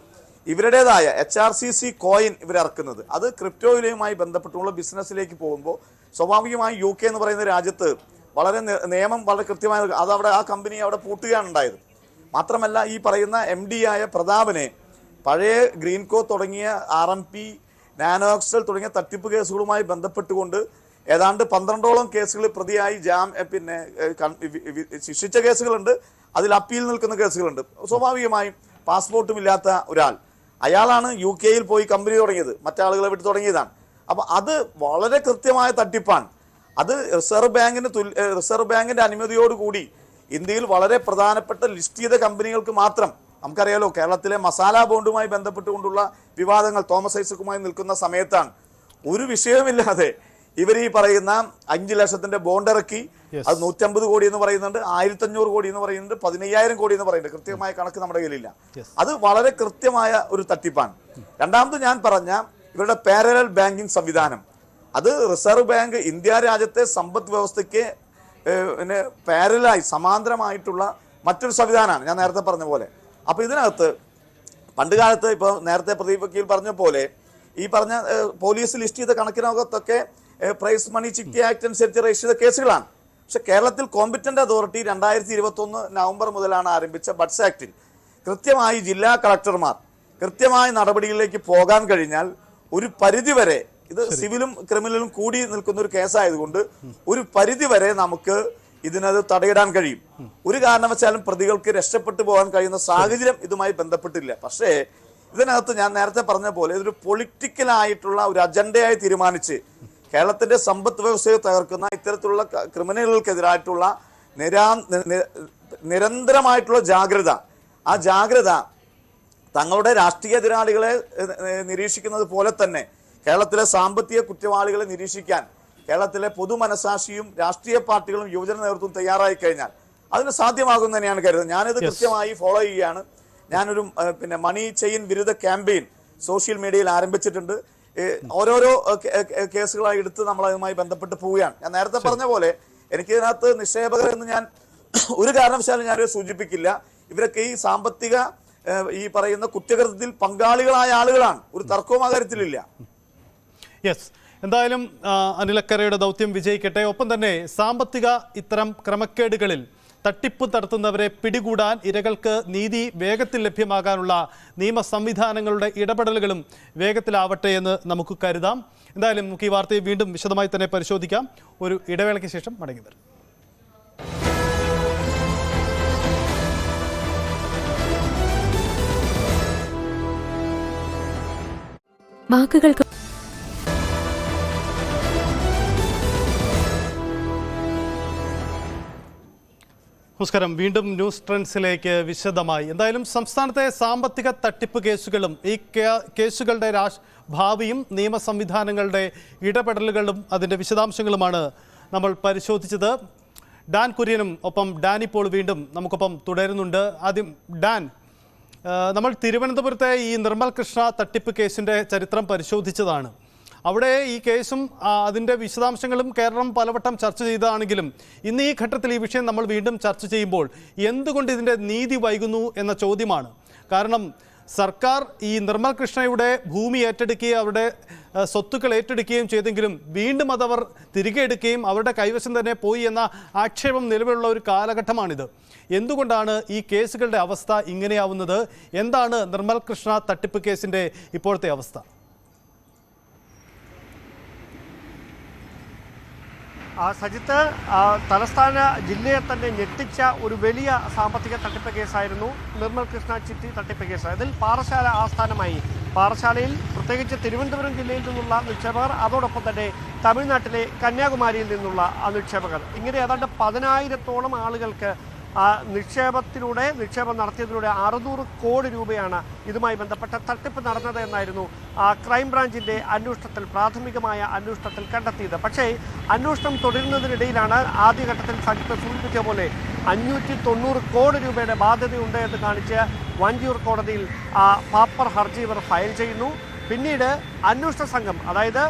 ഇവരുടേതായ HRCC കോയിൻ ഇവരിറക്കുന്നത്. അത് ക്രിപ്റ്റോയിലുമായി ബന്ധപ്പെട്ടുള്ള ബിസിനസ്സിലേക്ക് പോകുമ്പോൾ സ്വാഭാവികമായി UK എന്ന് പറയുന്ന രാജ്യത്ത് വളരെ നിയമം വളരെ കൃത്യമായി അതവിടെ ആ കമ്പനി അവിടെ പൂട്ടുകയാണ് ഉണ്ടായത്. മാത്രമല്ല ഈ പറയുന്ന MD ആയ പ്രതാപനെ പഴയ ഗ്രീൻകോ തുടങ്ങിയ RMP, നാനോക്സൽ തുടങ്ങിയ തട്ടിപ്പ് കേസുകളുമായി ബന്ധപ്പെട്ടുകൊണ്ട് ഏതാണ്ട് 12ഓളം കേസുകൾ പ്രതിയായി പിന്നെ ശിക്ഷിച്ച കേസുകളുണ്ട്. അതിൽ അപ്പീൽ നിൽക്കുന്ന കേസുകളുണ്ട്. സ്വാഭാവികമായും പാസ്പോർട്ടും ഇല്ലാത്ത ഒരാൾ, അയാളാണ് UK പോയി കമ്പനി തുടങ്ങിയത്, മറ്റാളുകളെ വിട്ട് തുടങ്ങിയതാണ്. അപ്പൊ അത് വളരെ കൃത്യമായ തട്ടിപ്പാണ്. അത് റിസർവ് ബാങ്കിന്റെ അനുമതിയോടുകൂടി ഇന്ത്യയിൽ വളരെ പ്രധാനപ്പെട്ട ലിസ്റ്റ് ചെയ്ത കമ്പനികൾക്ക് മാത്രം. നമുക്കറിയാലോ, കേരളത്തിലെ മസാല ബോണ്ടുമായി ബന്ധപ്പെട്ടുകൊണ്ടുള്ള വിവാദങ്ങൾ തോമസ് ഐസക്കുമായി നിൽക്കുന്ന സമയത്താണ് ഒരു വിഷയമില്ലാതെ ഇവർ ഈ പറയുന്ന 5 ലക്ഷത്തിന്റെ ബോണ്ട് ഇറക്കി. അത് 150 കോടി എന്ന് പറയുന്നുണ്ട്, 1500 കോടി എന്ന് പറയുന്നുണ്ട്, 15000 കോടി എന്ന് പറയുന്നുണ്ട്. കൃത്യമായ കണക്ക് നമ്മുടെ കയ്യിലില്ല. അത് വളരെ കൃത്യമായ ഒരു തട്ടിപ്പാണ്. രണ്ടാമത് ഞാൻ പറഞ്ഞ ഇവരുടെ പാരലൽ ബാങ്കിങ് സംവിധാനം, അത് റിസർവ് ബാങ്ക് ഇന്ത്യ രാജ്യത്തെ സമ്പദ് വ്യവസ്ഥയ്ക്ക് പാരലായി സമാന്തരമായിട്ടുള്ള മറ്റൊരു സംവിധാനമാണ്, ഞാൻ നേരത്തെ പറഞ്ഞ പോലെ. അപ്പൊ ഇതിനകത്ത് പണ്ട് കാലത്ത് ഇപ്പൊ നേരത്തെ പ്രദീപ് വക്കീൽ പറഞ്ഞ പോലെ ഈ പറഞ്ഞ പോലീസ് ലിസ്റ്റ് ചെയ്ത കണക്കിനകത്തൊക്കെ പ്രൈസ് മണി ചിട്ടി ആക്ട് അനുസരിച്ച് രജിസ്റ്റർ ചെയ്ത കേസുകളാണ്. പക്ഷെ കേരളത്തിൽ കോമ്പറ്റന്റ് അതോറിറ്റി 2021 നവംബർ മുതലാണ് ആരംഭിച്ച ബഡ്സ് ആക്ടിൽ കൃത്യമായി ജില്ലാ കളക്ടർമാർ കൃത്യമായ നടപടികളിലേക്ക് പോകാൻ കഴിഞ്ഞാൽ ഒരു പരിധിവരെ, ഇത് സിവിലും ക്രിമിനലും കൂടി നിൽക്കുന്ന ഒരു കേസായതുകൊണ്ട് ഒരു പരിധിവരെ നമുക്ക് ഇതിനത് തടയിടാൻ കഴിയും. ഒരു കാരണവശാലും പ്രതികൾക്ക് രക്ഷപ്പെട്ടു പോകാൻ കഴിയുന്ന സാഹചര്യം ഇതുമായി ബന്ധപ്പെട്ടില്ല. പക്ഷേ ഇതിനകത്ത് ഞാൻ നേരത്തെ പറഞ്ഞ പോലെ ഇതൊരു പൊളിറ്റിക്കലായിട്ടുള്ള ഒരു അജണ്ടയായി തീരുമാനിച്ച് കേരളത്തിന്റെ സമ്പദ് വ്യവസ്ഥയെ തകർക്കുന്ന ഇത്തരത്തിലുള്ള ക്രിമിനലുകൾക്കെതിരായിട്ടുള്ള നിരന്തരമായിട്ടുള്ള ജാഗ്രത, ആ ജാഗ്രത തങ്ങളുടെ രാഷ്ട്രീയ എതിരാളികളെ നിരീക്ഷിക്കുന്നത് പോലെ തന്നെ കേരളത്തിലെ സാമ്പത്തിക കുറ്റവാളികളെ നിരീക്ഷിക്കാൻ കേരളത്തിലെ പൊതുമനസാക്ഷിയും രാഷ്ട്രീയ പാർട്ടികളും യുവജന നേതൃത്വം തയ്യാറായി കഴിഞ്ഞാൽ അതിന് സാധ്യമാകും തന്നെയാണ് കരുതുന്നത്. ഞാനിത് കൃത്യമായി ഫോളോ ചെയ്യുകയാണ്. ഞാനൊരു പിന്നെ മണി ചെയിൻ വിരുദ്ധ ക്യാമ്പയിൻ സോഷ്യൽ മീഡിയയിൽ ആരംഭിച്ചിട്ടുണ്ട്. ഓരോരോ കേസുകളായി എടുത്ത് നമ്മൾ അതുമായി ബന്ധപ്പെട്ട് പോവുകയാണ്. ഞാൻ നേരത്തെ പറഞ്ഞ പോലെ എനിക്ക് ഇതിനകത്ത് നിക്ഷേപകർ എന്ന് ഞാൻ ഒരു കാരണവശാലും ഞാനത് സൂചിപ്പിക്കില്ല. ഇവരൊക്കെ ഈ സാമ്പത്തിക ഈ പറയുന്ന കുറ്റകൃത്യത്തിൽ പങ്കാളികളായ ആളുകളാണ്, ഒരു തർക്കവും ആ കാര്യത്തിലില്ല. യെസ്, എന്തായാലും അനിലക്കരയുടെ ദൗത്യം വിജയിക്കട്ടെ. ഒപ്പം തന്നെ സാമ്പത്തിക ഇത്തരം ക്രമക്കേടുകളിൽ തട്ടിപ്പ് നടത്തുന്നവരെ പിടികൂടാൻ ഇരകൾക്ക് നീതി വേഗത്തിൽ ലഭ്യമാകാനുള്ള നിയമ സംവിധാനങ്ങളുടെ ഇടപെടലുകളും വേഗത്തിലാവട്ടെ എന്ന് നമുക്ക് കരുതാം. എന്തായാലും നമുക്ക് ഈ വാർത്തയെ വീണ്ടും വിശദമായി തന്നെ പരിശോധിക്കാം. ഒരു ഇടവേളയ്ക്ക് ശേഷം മടങ്ങി വരും. വാക്കുകൾക്ക് നമസ്കാരം. വീണ്ടും ന്യൂസ് ട്രെൻഡ്സിലേക്ക് വിശദമായി. എന്തായാലും സംസ്ഥാനത്തെ സാമ്പത്തിക തട്ടിപ്പ് കേസുകളും ഈ കേസുകളുടെ ഭാവിയും നിയമ സംവിധാനങ്ങളുടെ ഇടപെടലുകളും അതിൻ്റെ വിശദാംശങ്ങളുമാണ് നമ്മൾ പരിശോധിച്ചത്. ഡാൻ കുര്യനും ഒപ്പം ഡാൻ ഇപ്പോൾ വീണ്ടും നമുക്കൊപ്പം തുടരുന്നുണ്ട്. ആദ്യം ഡാൻ, നമ്മൾ തിരുവനന്തപുരത്തെ ഈ നിർമ്മൽ കൃഷ്ണ തട്ടിപ്പ് കേസിൻ്റെ ചരിത്രം പരിശോധിച്ചതാണ്. അവിടെ ഈ കേസും അതിൻ്റെ വിശദാംശങ്ങളും കേരളം പലവട്ടം ചർച്ച ചെയ്തതാണെങ്കിലും ഇന്ന് ഈ ഘട്ടത്തിൽ ഈ വിഷയം നമ്മൾ വീണ്ടും ചർച്ച ചെയ്യുമ്പോൾ എന്തുകൊണ്ട് ഇതിൻ്റെ നീതി വൈകുന്നു എന്ന ചോദ്യമാണ്. കാരണം സർക്കാർ ഈ നിർമ്മൽ കൃഷ്ണയുടെ ഭൂമി ഏറ്റെടുക്കുകയും അവരുടെ സ്വത്തുക്കൾ ഏറ്റെടുക്കുകയും ചെയ്തെങ്കിലും വീണ്ടും അതവർ തിരികെ എടുക്കുകയും അവരുടെ കൈവശം തന്നെ പോയി എന്ന ആക്ഷേപം നിലവിലുള്ള ഒരു കാലഘട്ടമാണിത്. എന്തുകൊണ്ടാണ് ഈ കേസുകളുടെ അവസ്ഥ ഇങ്ങനെയാവുന്നത്? എന്താണ് നിർമ്മൽ കൃഷ്ണ തട്ടിപ്പ് കേസിൻ്റെ ഇപ്പോഴത്തെ അവസ്ഥ? സജിത്ത്, തലസ്ഥാന ജില്ലയെ തന്നെ ഞെട്ടിച്ച ഒരു വലിയ സാമ്പത്തിക തട്ടിപ്പ് കേസായിരുന്നു നിർമ്മൽ കൃഷ്ണ ചിട്ടി തട്ടിപ്പ് കേസ്. അതിൽ പാറശാല ആസ്ഥാനമായി പാറശാലയിൽ പ്രത്യേകിച്ച് തിരുവനന്തപുരം ജില്ലയിൽ നിന്നുള്ള നിക്ഷേപകർ, അതോടൊപ്പം തന്നെ തമിഴ്നാട്ടിലെ കന്യാകുമാരിയിൽ നിന്നുള്ള നിക്ഷേപകർ, ഇങ്ങനെ ഏതാണ്ട് 10,000-ഓളം ആളുകൾക്ക് നിക്ഷേപം നടത്തിയതിലൂടെ 600 കോടി രൂപയാണ് ഇതുമായി ബന്ധപ്പെട്ട തട്ടിപ്പ് നടന്നത് എന്നായിരുന്നു ക്രൈംബ്രാഞ്ചിന്റെ പ്രാഥമികമായ അന്വേഷണത്തിൽ കണ്ടെത്തിയത്. പക്ഷേ അന്വേഷണം തുടരുന്നതിനിടയിലാണ് ആദ്യഘട്ടത്തിൽ സജിത്ത് സൂചിപ്പിച്ച പോലെ 590 കോടി രൂപയുടെ ബാധ്യതയുണ്ട് എന്ന് കാണിച്ച് വഞ്ചിയൂർ കോടതിയിൽ പാപ്പർ ഹർജി ഇവർ ഫയൽ ചെയ്യുന്നു. പിന്നീട് അന്വേഷണ സംഘം, അതായത്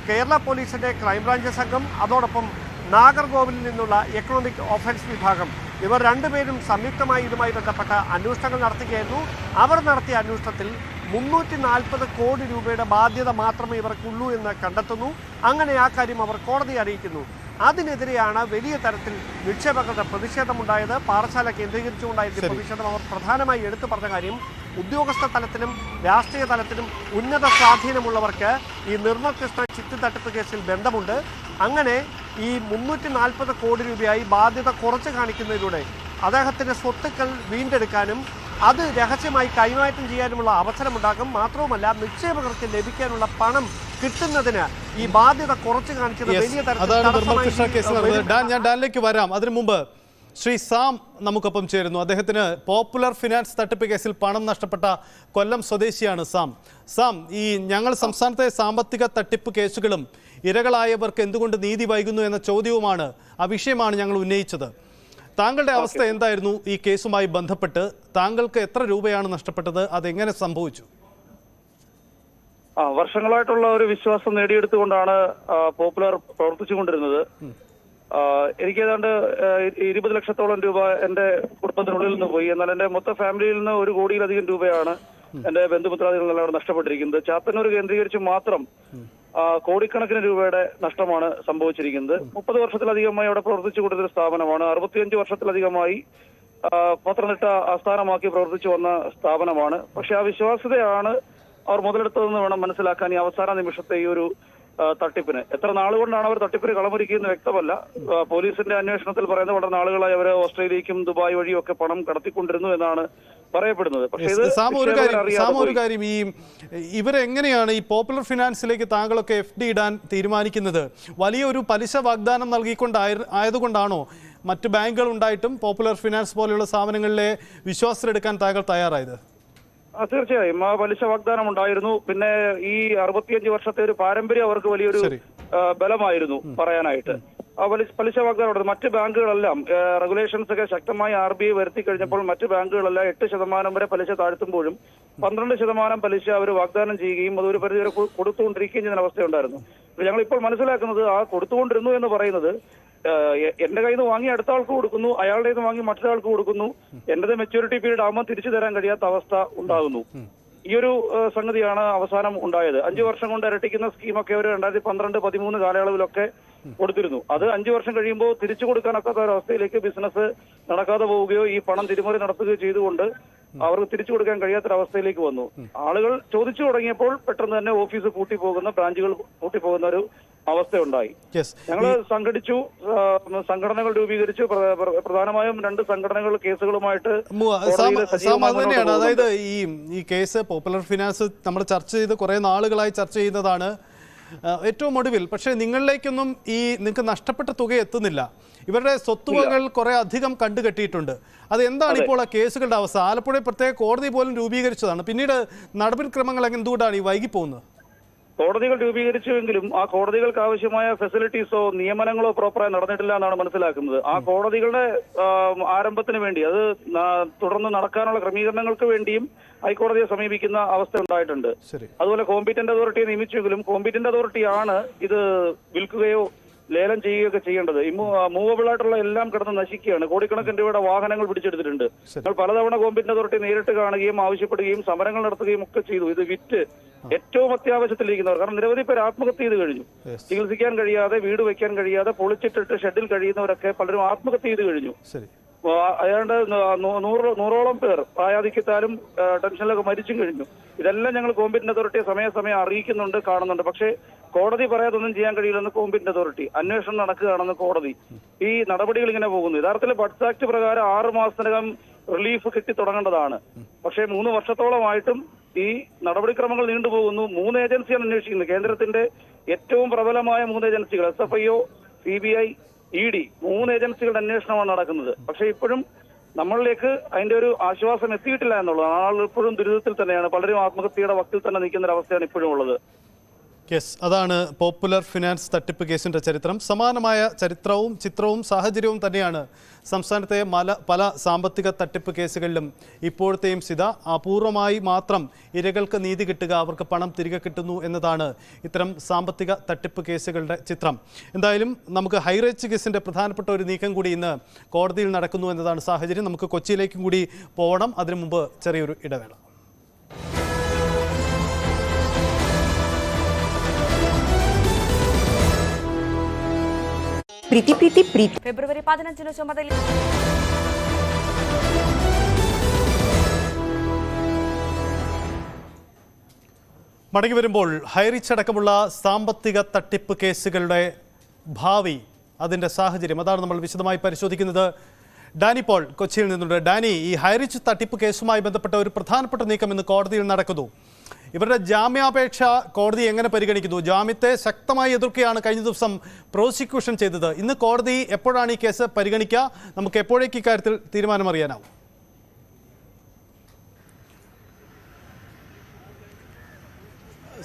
കേരള പോലീസിന്റെ ക്രൈംബ്രാഞ്ച് സംഘം, അതോടൊപ്പം നാഗർകോവിലിൽ നിന്നുള്ള എക്കണോമിക് ഒഫൻസ് വിഭാഗം, ഇവർ രണ്ടുപേരും സംയുക്തമായി ഇതുമായി ബന്ധപ്പെട്ട അന്വേഷണങ്ങൾ നടത്തുകയായിരുന്നു. അവർ നടത്തിയ അന്വേഷണത്തിൽ 340 കോടി രൂപയുടെ ബാധ്യത മാത്രമേ ഇവർക്കുള്ളൂ എന്ന് കണ്ടെത്തുന്നു. അങ്ങനെ ആ കാര്യം അവർ കോടതിയെ അറിയിക്കുന്നു. അതിനെതിരെയാണ് വലിയ തരത്തിൽ നിക്ഷേപകരുടെ പ്രതിഷേധമുണ്ടായത്. പാറശാല കേന്ദ്രീകരിച്ചുകൊണ്ടായിരുന്നു പ്രതിഷേധം. അവർ പ്രധാനമായി എടുത്തു പറഞ്ഞ കാര്യം, ഉദ്യോഗസ്ഥ തലത്തിലും രാഷ്ട്രീയ തലത്തിലും ഉന്നത സ്വാധീനമുള്ളവർക്ക് ഈ നിർമ്മൽ കൃഷ്ണ ചിട്ടി തട്ടിപ്പ് കേസിൽ ബന്ധമുണ്ട്. അങ്ങനെ ഈ 340 കോടി രൂപയായി ബാധ്യത കുറച്ച് കാണിക്കുന്നതിലൂടെ അദ്ദേഹത്തിൻ്റെ സ്വത്തുക്കൾ വീണ്ടെടുക്കാനും അത് രഹസ്യമായി കൈമാറ്റം ചെയ്യാനുമുള്ള അവസരമുണ്ടാക്കും. മാത്രവുമല്ല, നിക്ഷേപകർക്ക് ലഭിക്കാനുള്ള പണം കിട്ടുന്നതിന് ഈ ബാധ്യത കുറച്ച് കാണിച്ചത് വലിയ തരത്തിൽ. ഞാൻ ഡാനിലേക്ക് വരാം. അതിനു മുമ്പ് ശ്രീ സാം നമുക്കൊപ്പം ചേരുന്നു. അദ്ദേഹത്തിന് പോപ്പുലർ ഫിനാൻസ് തട്ടിപ്പ് കേസിൽ പണം നഷ്ടപ്പെട്ട കൊല്ലം സ്വദേശിയാണ് സാം. ഈ ഞങ്ങൾ സംസ്ഥാനത്തെ സാമ്പത്തിക തട്ടിപ്പ് കേസുകളും ഇരകളായവർക്ക് എന്തുകൊണ്ട് നീതി വൈകുന്നു എന്ന ചോദ്യവുമാണ്, ആ വിഷയമാണ് ഞങ്ങൾ ഉന്നയിച്ചത്. താങ്കളുടെ അവസ്ഥ എന്തായിരുന്നു ഈ കേസുമായി ബന്ധപ്പെട്ട്? താങ്കൾക്ക് എത്ര രൂപയാണ് നഷ്ടപ്പെട്ടത്? അതെങ്ങനെ സംഭവിച്ചു? വർഷങ്ങളായിട്ടുള്ള ഒരു വിശ്വാസം നേടിയെടുത്തുകൊണ്ടാണ് പോപ്പുലർ പ്രവർത്തിച്ചുകൊണ്ടിരുന്നത്. എനിക്ക് ഏതാണ്ട് 20 ലക്ഷത്തോളം രൂപ എന്റെ കുടുംബത്തിനുള്ളിൽ നിന്ന് പോയി. എന്നാൽ എന്റെ മൊത്തം ഫാമിലിയിൽ നിന്ന് 1 കോടിയിലധികം രൂപയാണ് എന്റെ ബന്ധുമിത്രാദികളെല്ലാം നഷ്ടപ്പെട്ടിരിക്കുന്നത്. ചാത്തന്നൂർ കേന്ദ്രീകരിച്ച് മാത്രം കോടിക്കണക്കിന് രൂപയുടെ നഷ്ടമാണ് സംഭവിച്ചിരിക്കുന്നത്. 30 വർഷത്തിലധികമായി അവിടെ പ്രവർത്തിച്ചു കൊണ്ടിരുന്ന സ്ഥാപനമാണ്. 65 വർഷത്തിലധികമായി പത്തനംതിട്ട ആസ്ഥാനമാക്കി പ്രവർത്തിച്ചു വന്ന സ്ഥാപനമാണ്. പക്ഷെ ആ വിശ്വാസ്യതയാണ് അവർ മുതലെടുത്തതെന്ന് വേണം മനസ്സിലാക്കാൻ. ഈ അവസാന നിമിഷത്തെ ഈ ഒരു തട്ടിപ്പിന് എത്ര നാളുകൊണ്ടാണ് അവർ തട്ടിപ്പിന് കളമൊരുക്കിയെന്ന് വ്യക്തമല്ല. പോലീസിന്റെ അന്വേഷണത്തിൽ പറയുന്നത് വളരെ നാളുകളായി അവർ ഓസ്ട്രേലിയക്കും ദുബായ് വഴിയൊക്കെ പണം കടത്തിക്കൊണ്ടിരുന്നു എന്നാണ് പറയപ്പെടുന്നത്. പക്ഷേ ഒരു കാര്യം, ഈ ഇവരെങ്ങനെയാണ് ഈ പോപ്പുലർ ഫിനാൻസിലേക്ക് താങ്കളൊക്കെ FD ഇടാൻ തീരുമാനിക്കുന്നത്? വലിയൊരു പലിശ വാഗ്ദാനം ആയതുകൊണ്ടാണോ മറ്റ് ബാങ്കുകൾ ഉണ്ടായിട്ടും പോപ്പുലർ ഫിനാൻസ് പോലെയുള്ള സ്ഥാപനങ്ങളിലെ വിശ്വാസത്തിലെടുക്കാൻ താങ്കൾ തയ്യാറായത്? തീർച്ചയായും ആ പലിശ വാഗ്ദാനം ഉണ്ടായിരുന്നു. പിന്നെ ഈ 65 വർഷത്തെ ഒരു പാരമ്പര്യം അവർക്ക് വലിയൊരു ബലമായിരുന്നു പറയാനായിട്ട്. ആ പലിശ വാഗ്ദാനം മറ്റ് ബാങ്കുകളെല്ലാം റെഗുലേഷൻസ് ഒക്കെ ശക്തമായി RBI വരുത്തി കഴിഞ്ഞപ്പോൾ മറ്റ് ബാങ്കുകളെല്ലാം 8% വരെ പലിശ താഴ്ത്തുമ്പോഴും 12% പലിശ അവർ വാഗ്ദാനം ചെയ്യുകയും അതൊരു പരിധി വരെ കൊടുത്തുകൊണ്ടിരിക്കുകയും ചെയ്യുന്ന അവസ്ഥയുണ്ടായിരുന്നു. ഞങ്ങൾ ഇപ്പോൾ മനസ്സിലാക്കുന്നത് ആ കൊടുത്തുകൊണ്ടിരുന്നു എന്ന് പറയുന്നത് എന്റെ കയ്യിൽ നിന്ന് വാങ്ങി അടുത്ത ആൾക്ക് കൊടുക്കുന്നു, അയാളുടെ നിന്ന് വാങ്ങി മറ്റൊരാൾക്ക് കൊടുക്കുന്നു. എന്റേത് മെച്യൂരിറ്റി പീരീഡ് ആകുമ്പോൾ തിരിച്ചു തരാൻ കഴിയാത്ത അവസ്ഥ ഉണ്ടാകുന്നു. ഈ ഒരു സംഗതിയാണ് അവസാനം ഉണ്ടായത്. 5 വർഷം കൊണ്ട് ഇരട്ടിക്കുന്ന സ്കീമൊക്കെ ഒരു 2012-13 കാലയളവിലൊക്കെ കൊടുത്തിരുന്നു. അത് 5 വർഷം കഴിയുമ്പോൾ തിരിച്ചു കൊടുക്കാനൊക്കാത്ത ഒരവസ്ഥയിലേക്ക് ബിസിനസ് നടക്കാതെ പോവുകയോ ഈ പണം തിരിമറി നടത്തുകയോ ചെയ്തുകൊണ്ട് അവർക്ക് തിരിച്ചു കൊടുക്കാൻ കഴിയാത്തൊരവസ്ഥയിലേക്ക് വന്നു. ആളുകൾ ചോദിച്ചു തുടങ്ങിയപ്പോൾ പെട്ടെന്ന് തന്നെ ഓഫീസ് പൂട്ടിപ്പോകുന്ന, ബ്രാഞ്ചുകൾ പൂട്ടിപ്പോകുന്ന ഒരു അവസ്ഥയുണ്ടായി. ഞങ്ങൾ സംഘടിച്ചു, സംഘടനകൾ രൂപീകരിച്ചു. പ്രധാനമായും 2 സംഘടനകൾ കേസുകളുമായിട്ട് തന്നെയാണ്. അതായത് ഈ കേസ് പോപ്പുലർ ഫിനാൻസ് നമ്മൾ ചർച്ച ചെയ്ത് കുറെ നാളുകളായി ചർച്ച ചെയ്യുന്നതാണ്. ഏറ്റവും ഒടുവിൽ പക്ഷേ നിങ്ങളിലേക്കൊന്നും നിങ്ങൾക്ക് നഷ്ടപ്പെട്ട തുക എത്തുന്നില്ല. ഇവരുടെ സ്വത്തുവകൾ കുറെ അധികം കണ്ടുകെട്ടിയിട്ടുണ്ട്. അത് എന്താണ് ഇപ്പോൾ ആ കേസുകളുടെ അവസ്ഥ? ആലപ്പുഴ പ്രത്യേക കോടതി പോലും രൂപീകരിച്ചതാണ്. പിന്നീട് നടപടിക്രമങ്ങൾ എന്തുകൊണ്ടാണ് ഈ വൈകിപ്പോകുന്നത്? കോടതികൾ രൂപീകരിച്ചുവെങ്കിലും ആ കോടതികൾക്ക് ആവശ്യമായ ഫെസിലിറ്റീസോ നിയമനങ്ങളോ പ്രോപ്പറായി നടന്നിട്ടില്ല എന്നാണ് മനസ്സിലാക്കുന്നത്. ആ കോടതികളുടെ ആരംഭത്തിന് വേണ്ടി, അത് തുടർന്ന് നടക്കാനുള്ള ക്രമീകരണങ്ങൾക്ക് വേണ്ടിയും ഹൈക്കോടതിയെ സമീപിക്കുന്ന അവസ്ഥ ഉണ്ടായിട്ടുണ്ട്. അതുപോലെ കോമ്പീറ്റന്റ് അതോറിറ്റിയെ നിയമിച്ചെങ്കിലും കോമ്പീറ്റന്റ് അതോറിറ്റിയാണ് ഇത് വിൽക്കുകയോ ലേലം ചെയ്യുകയൊക്കെ ചെയ്യേണ്ടത്. ഈ മൂവബിൾ ആയിട്ടുള്ള എല്ലാം കിടന്ന് നശിക്കുകയാണ്. കോടിക്കണക്കിന് രൂപയുടെ വാഹനങ്ങൾ പിടിച്ചെടുത്തിട്ടുണ്ട്. ഞങ്ങൾ പലതവണ കോമ്പീറ്റന്റ് അതോറിറ്റി നേരിട്ട് കാണുകയും ആവശ്യപ്പെടുകയും സമരങ്ങൾ നടത്തുകയും ഒക്കെ ചെയ്തു. ഇത് വിറ്റ് ഏറ്റവും അത്യാവശ്യത്തിലിരിക്കുന്നവർ, കാരണം നിരവധി പേർ ആത്മഹത്യ ചെയ്ത് കഴിഞ്ഞു. ചികിത്സിക്കാൻ കഴിയാതെ, വീട് വയ്ക്കാൻ കഴിയാതെ, പൊളിച്ചിട്ടിട്ട് ഷെഡിൽ കഴിയുന്നവരൊക്കെ പലരും ആത്മഹത്യ ചെയ്ത് കഴിഞ്ഞു. ഏതാണ്ട് 100ഓളം പേർ പ്രായാധിക്യത്താലും ടെൻഷനിലൊക്കെ മരിച്ചും കഴിഞ്ഞു. ഇതെല്ലാം ഞങ്ങൾ കോമ്പീറ്റന്റ് അതോറിറ്റിയെ സമയം അറിയിക്കുന്നുണ്ട്, കാണുന്നുണ്ട്. പക്ഷേ കോടതി പറയാതൊന്നും ചെയ്യാൻ കഴിയില്ലെന്ന് കോമ്പീറ്റന്റ് അതോറിറ്റി. അന്വേഷണം നടക്കുകയാണെന്ന് കോടതി. ഈ നടപടികൾ ഇങ്ങനെ പോകുന്നു. യഥാർത്ഥത്തിൽ ബഡ്സ് ആക്ട് പ്രകാരം 6 മാസത്തിനകം റിലീഫ് കിട്ടി തുടങ്ങേണ്ടതാണ്. പക്ഷേ 3 വർഷത്തോളമായിട്ടും ഈ നടപടിക്രമങ്ങൾ നീണ്ടുപോകുന്നു. 3 ഏജൻസിയാണ് അന്വേഷിക്കുന്നത്. കേന്ദ്രത്തിന്റെ ഏറ്റവും പ്രബലമായ 3 ഏജൻസികൾ, SFIO, CBI, ED 3 ഏജൻസികളുടെ അന്വേഷണമാണ് നടക്കുന്നത്. പക്ഷേ ഇപ്പോഴും നമ്മളിലേക്ക് അതിന്റെ ഒരു ആശ്വാസം എത്തിയിട്ടില്ല എന്നുള്ളതാണ്. ആൾ ഇപ്പോഴും ദുരിതത്തിൽ തന്നെയാണ്. പലരും ആത്മഹത്യയുടെ വക്കിൽ തന്നെ നിൽക്കുന്ന ഒരു അവസ്ഥയാണ് ഇപ്പോഴും ഉള്ളത്. യെസ്, അതാണ് പോപ്പുലർ ഫിനാൻസ് തട്ടിപ്പ് കേസിൻ്റെ ചരിത്രം. സമാനമായ ചരിത്രവും ചിത്രവും സാഹചര്യവും തന്നെയാണ് സംസ്ഥാനത്തെ പല സാമ്പത്തിക തട്ടിപ്പ് കേസുകളിലും ഇപ്പോഴത്തെയും സ്ഥിത. അപൂർവമായി മാത്രം ഇരകൾക്ക് നീതി കിട്ടുക, അവർക്ക് പണം തിരികെ കിട്ടുന്നു എന്നതാണ് ഇത്തരം സാമ്പത്തിക തട്ടിപ്പ് കേസുകളുടെ ചിത്രം. എന്തായാലും നമുക്ക് ഹൈറേഞ്ച് കേസിൻ്റെ പ്രധാനപ്പെട്ട ഒരു നീക്കം കൂടി ഇന്ന് കോടതിയിൽ നടക്കുന്നു എന്നതാണ് സാഹചര്യം. നമുക്ക് കൊച്ചിയിലേക്കും കൂടി പോകണം. അതിനു മുമ്പ് ചെറിയൊരു ഇടവേള. ഫെബ്രുവരി 15 ചുമതല മടങ്ങി വരുമ്പോൾ ഹൈറിച്ച് അടക്കമുള്ള സാമ്പത്തിക തട്ടിപ്പ് കേസുകളുടെ ഭാവി, അതിൻ്റെ സാഹചര്യം, അതാണ് നമ്മൾ വിശദമായി പരിശോധിക്കുന്നത്. ഡാനി പോൾ കൊച്ചിയിൽ നിന്നുണ്ട്. ഡാനി, ഈ ഹൈറിച്ച് തട്ടിപ്പ് കേസുമായി ബന്ധപ്പെട്ട ഒരു പ്രധാനപ്പെട്ട നീക്കം ഇന്ന് കോടതിയിൽ നടക്കുന്നു. ഇവരുടെ ജാമ്യാപേക്ഷ കോടതി എങ്ങനെ പരിഗണിക്കുന്നു? ജാമ്യത്തെ ശക്തമായി എതിർക്കുകയാണ് കഴിഞ്ഞ ദിവസം പ്രോസിക്യൂഷൻ ചെയ്തത്. ഇന്ന് കോടതി എപ്പോഴാണ് ഈ കേസ് പരിഗണിക്കുക? നമുക്ക് എപ്പോഴേക്ക് ഇക്കാര്യത്തിൽ തീരുമാനം അറിയാനാവും?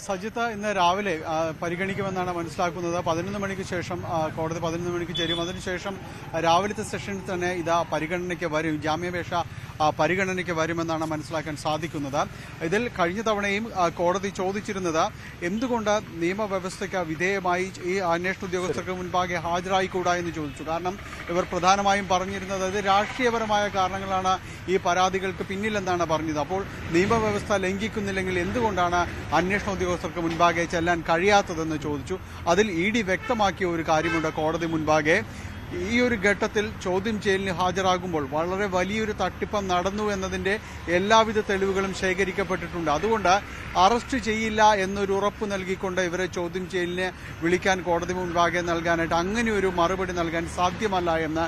സജിത്ത് ഇന്ന് രാവിലെ പരിഗണിക്കുമെന്നാണ് മനസ്സിലാക്കുന്നത്. 11 മണിക്ക് ശേഷം കോടതി 11 മണിക്ക് ചേരും. അതിനുശേഷം രാവിലത്തെ സെഷനിൽ തന്നെ ഇത് പരിഗണനയ്ക്ക് വരും, ജാമ്യാപേക്ഷ പരിഗണനയ്ക്ക് വരുമെന്നാണ് മനസ്സിലാക്കാൻ സാധിക്കുന്നത്. ഇതിൽ കഴിഞ്ഞ തവണയും കോടതി ചോദിച്ചിരുന്നത് എന്തുകൊണ്ട് നിയമവ്യവസ്ഥയ്ക്ക് വിധേയമായി ഈ അന്വേഷണ ഉദ്യോഗസ്ഥർക്ക് മുൻപാകെ ഹാജരായിക്കൂടാ എന്ന് ചോദിച്ചു. കാരണം ഇവർ പ്രധാനമായും പറഞ്ഞിരുന്നത് ഇത് രാഷ്ട്രീയപരമായ കാരണങ്ങളാണ് ഈ പരാതികൾക്ക് പിന്നിലെന്നാണ് പറഞ്ഞത്. അപ്പോൾ നിയമവ്യവസ്ഥ ലംഘിക്കുന്നില്ലെങ്കിൽ എന്തുകൊണ്ടാണ് അന്വേഷണ ഉദ്യോഗസ്ഥർക്ക് മുൻപാകെ ചെല്ലാൻ കഴിയാത്തതെന്ന് ചോദിച്ചു. അതിൽ ED വ്യക്തമാക്കിയ ഒരു കാര്യമുണ്ട് കോടതി മുൻപാകെ. ഈ ഒരു ഘട്ടത്തിൽ ചോദ്യം ചെയ്യലിന് ഹാജരാകുമ്പോൾ വളരെ വലിയൊരു തട്ടിപ്പ് നടന്നു എന്നതിൻ്റെ എല്ലാവിധ തെളിവുകളും ശേഖരിക്കപ്പെട്ടിട്ടുണ്ട്. അതുകൊണ്ട് അറസ്റ്റ് ചെയ്യില്ല എന്നൊരു ഉറപ്പ് നൽകിക്കൊണ്ട് ഇവരെ ചോദ്യം ചെയ്യലിന് വിളിക്കാൻ കോടതി മുൻപാകെ നൽകാനായിട്ട് അങ്ങനെ ഒരു മറുപടി നൽകാൻ സാധ്യമല്ല എന്ന്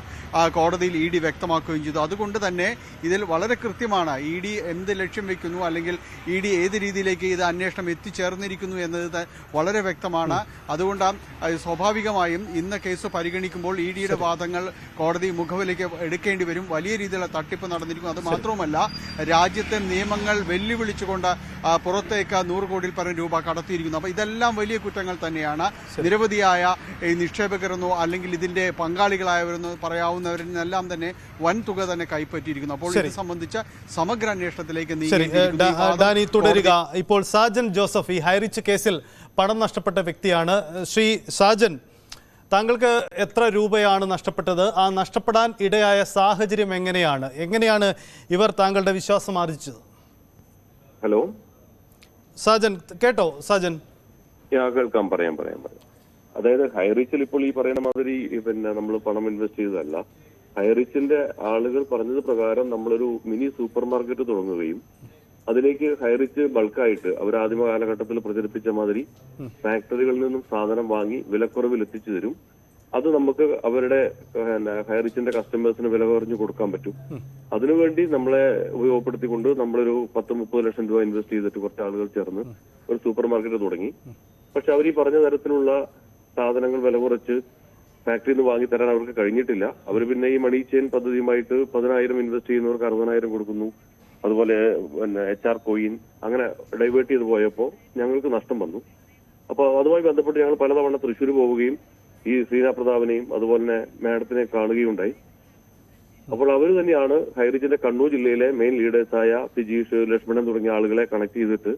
കോടതിയിൽ ED വ്യക്തമാക്കുകയും ചെയ്തു. അതുകൊണ്ട് തന്നെ ഇതിൽ വളരെ കൃത്യമാണ് ED എന്ത് ലക്ഷ്യം വയ്ക്കുന്നു, അല്ലെങ്കിൽ ED ഏത് രീതിയിലേക്ക് ഇത് അന്വേഷണം എത്തിച്ചേർന്നിരിക്കുന്നു എന്നത് വളരെ വ്യക്തമാണ്. അതുകൊണ്ട് സ്വാഭാവികമായും ഇന്ന് കേസ് പരിഗണിക്കുമ്പോൾ ED വാദങ്ങൾ കോടതി മുഖവിലേക്ക് എടുക്കേണ്ടി വരും. വലിയ രീതിയിലുള്ള തട്ടിപ്പ് നടന്നിരിക്കും. അത് മാത്രവുമല്ല, രാജ്യത്തെ നിയമങ്ങൾ വെല്ലുവിളിച്ചുകൊണ്ട് പുറത്തേക്ക് 100 കോടിയിൽ പരം രൂപ കടത്തിയിരിക്കുന്നു. അപ്പോൾ ഇതെല്ലാം വലിയ കുറ്റങ്ങൾ തന്നെയാണ്. നിരവധിയായ നിക്ഷേപകരെന്നോ അല്ലെങ്കിൽ ഇതിന്റെ പങ്കാളികളായവരെന്നോ പറയാവുന്നവരെന്നെല്ലാം തന്നെ വൻ തുക തന്നെ കൈപ്പറ്റിയിരിക്കുന്നു. അപ്പോൾ ഇത് സംബന്ധിച്ച സമഗ്ര അന്വേഷണത്തിലേക്ക് ഡാനി തുടരുക. ഇപ്പോൾ സാജൻ ജോസഫ് ഈ ഹൈറിച്ച് കേസിൽ പണം നഷ്ടപ്പെട്ട വ്യക്തിയാണ്. ശ്രീ സാജൻ, താങ്കൾക്ക് എത്ര രൂപയാണ് നഷ്ടപ്പെട്ടത്? ആ നഷ്ടപ്പെടാൻ ഇടയായ സാഹചര്യം എങ്ങനെയാണ് ഇവർ താങ്കളുടെ വിശ്വാസം ആർജിച്ചത്? ഹലോ സാജൻ, കേട്ടോ? സാജൻ കേൾക്കാം, പറയാം. അതായത് ഹൈറിച്ചിൽ ഇപ്പോൾ ഈ പറയുന്ന മാതിരി നമ്മൾ പണം ഇൻവെസ്റ്റ് ചെയ്തതല്ല. ഹൈറിച്ചിന്റെ ആളുകൾ പറഞ്ഞത് പ്രകാരം നമ്മളൊരു മിനി സൂപ്പർ മാർക്കറ്റ് തുടങ്ങുകയും അതിലേക്ക് ഹൈറിച്ച് ബൾക്കായിട്ട് അവർ ആദ്യമ കാലഘട്ടത്തിൽ പ്രചരിപ്പിച്ച മാതിരി ഫാക്ടറികളിൽ നിന്നും സാധനം വാങ്ങി വിലക്കുറവിൽ എത്തിച്ചു തരും. അത് നമുക്ക് അവരുടെ ഹൈറിച്ചിന്റെ കസ്റ്റമേഴ്സിന് വില കുറഞ്ഞു കൊടുക്കാൻ പറ്റും. അതിനുവേണ്ടി നമ്മളെ ഉപയോഗപ്പെടുത്തിക്കൊണ്ട് നമ്മളൊരു 10-30 ലക്ഷം രൂപ ഇൻവെസ്റ്റ് ചെയ്തിട്ട് കുറച്ച് ആളുകൾ ചേർന്ന് ഒരു സൂപ്പർ മാർക്കറ്റ് തുടങ്ങി. പക്ഷെ അവർ ഈ പറഞ്ഞ തരത്തിലുള്ള സാധനങ്ങൾ വില കുറച്ച് ഫാക്ടറിയിൽ നിന്ന് വാങ്ങി തരാൻ അവർക്ക് കഴിഞ്ഞിട്ടില്ല. അവർ പിന്നെ ഈ മണി ചെയിൻ പദ്ധതിയുമായിട്ട് 10,000 ഇൻവെസ്റ്റ് ചെയ്യുന്നവർക്ക് 60,000 കൊടുക്കുന്നു. അതുപോലെ HR കോയിൻ അങ്ങനെ ഡൈവേർട്ട് ചെയ്ത് പോയപ്പോൾ ഞങ്ങൾക്ക് നഷ്ടം വന്നു. അപ്പോൾ അതുമായി ബന്ധപ്പെട്ട് ഞങ്ങൾ പലതവണ തൃശ്ശൂർ പോവുകയും ഈ ശ്രീനാ പ്രതാപനെയും അതുപോലെ തന്നെ മാഡത്തിനെ കാണുകയുണ്ടായി. അപ്പോൾ അവർ തന്നെയാണ് ഹൈറിച്ചിന്റെ കണ്ണൂർ ജില്ലയിലെ മെയിൻ ലീഡേഴ്സായ സിജീഷ്, ലക്ഷ്മണൻ തുടങ്ങിയ ആളുകളെ കണക്ട് ചെയ്തിട്ട്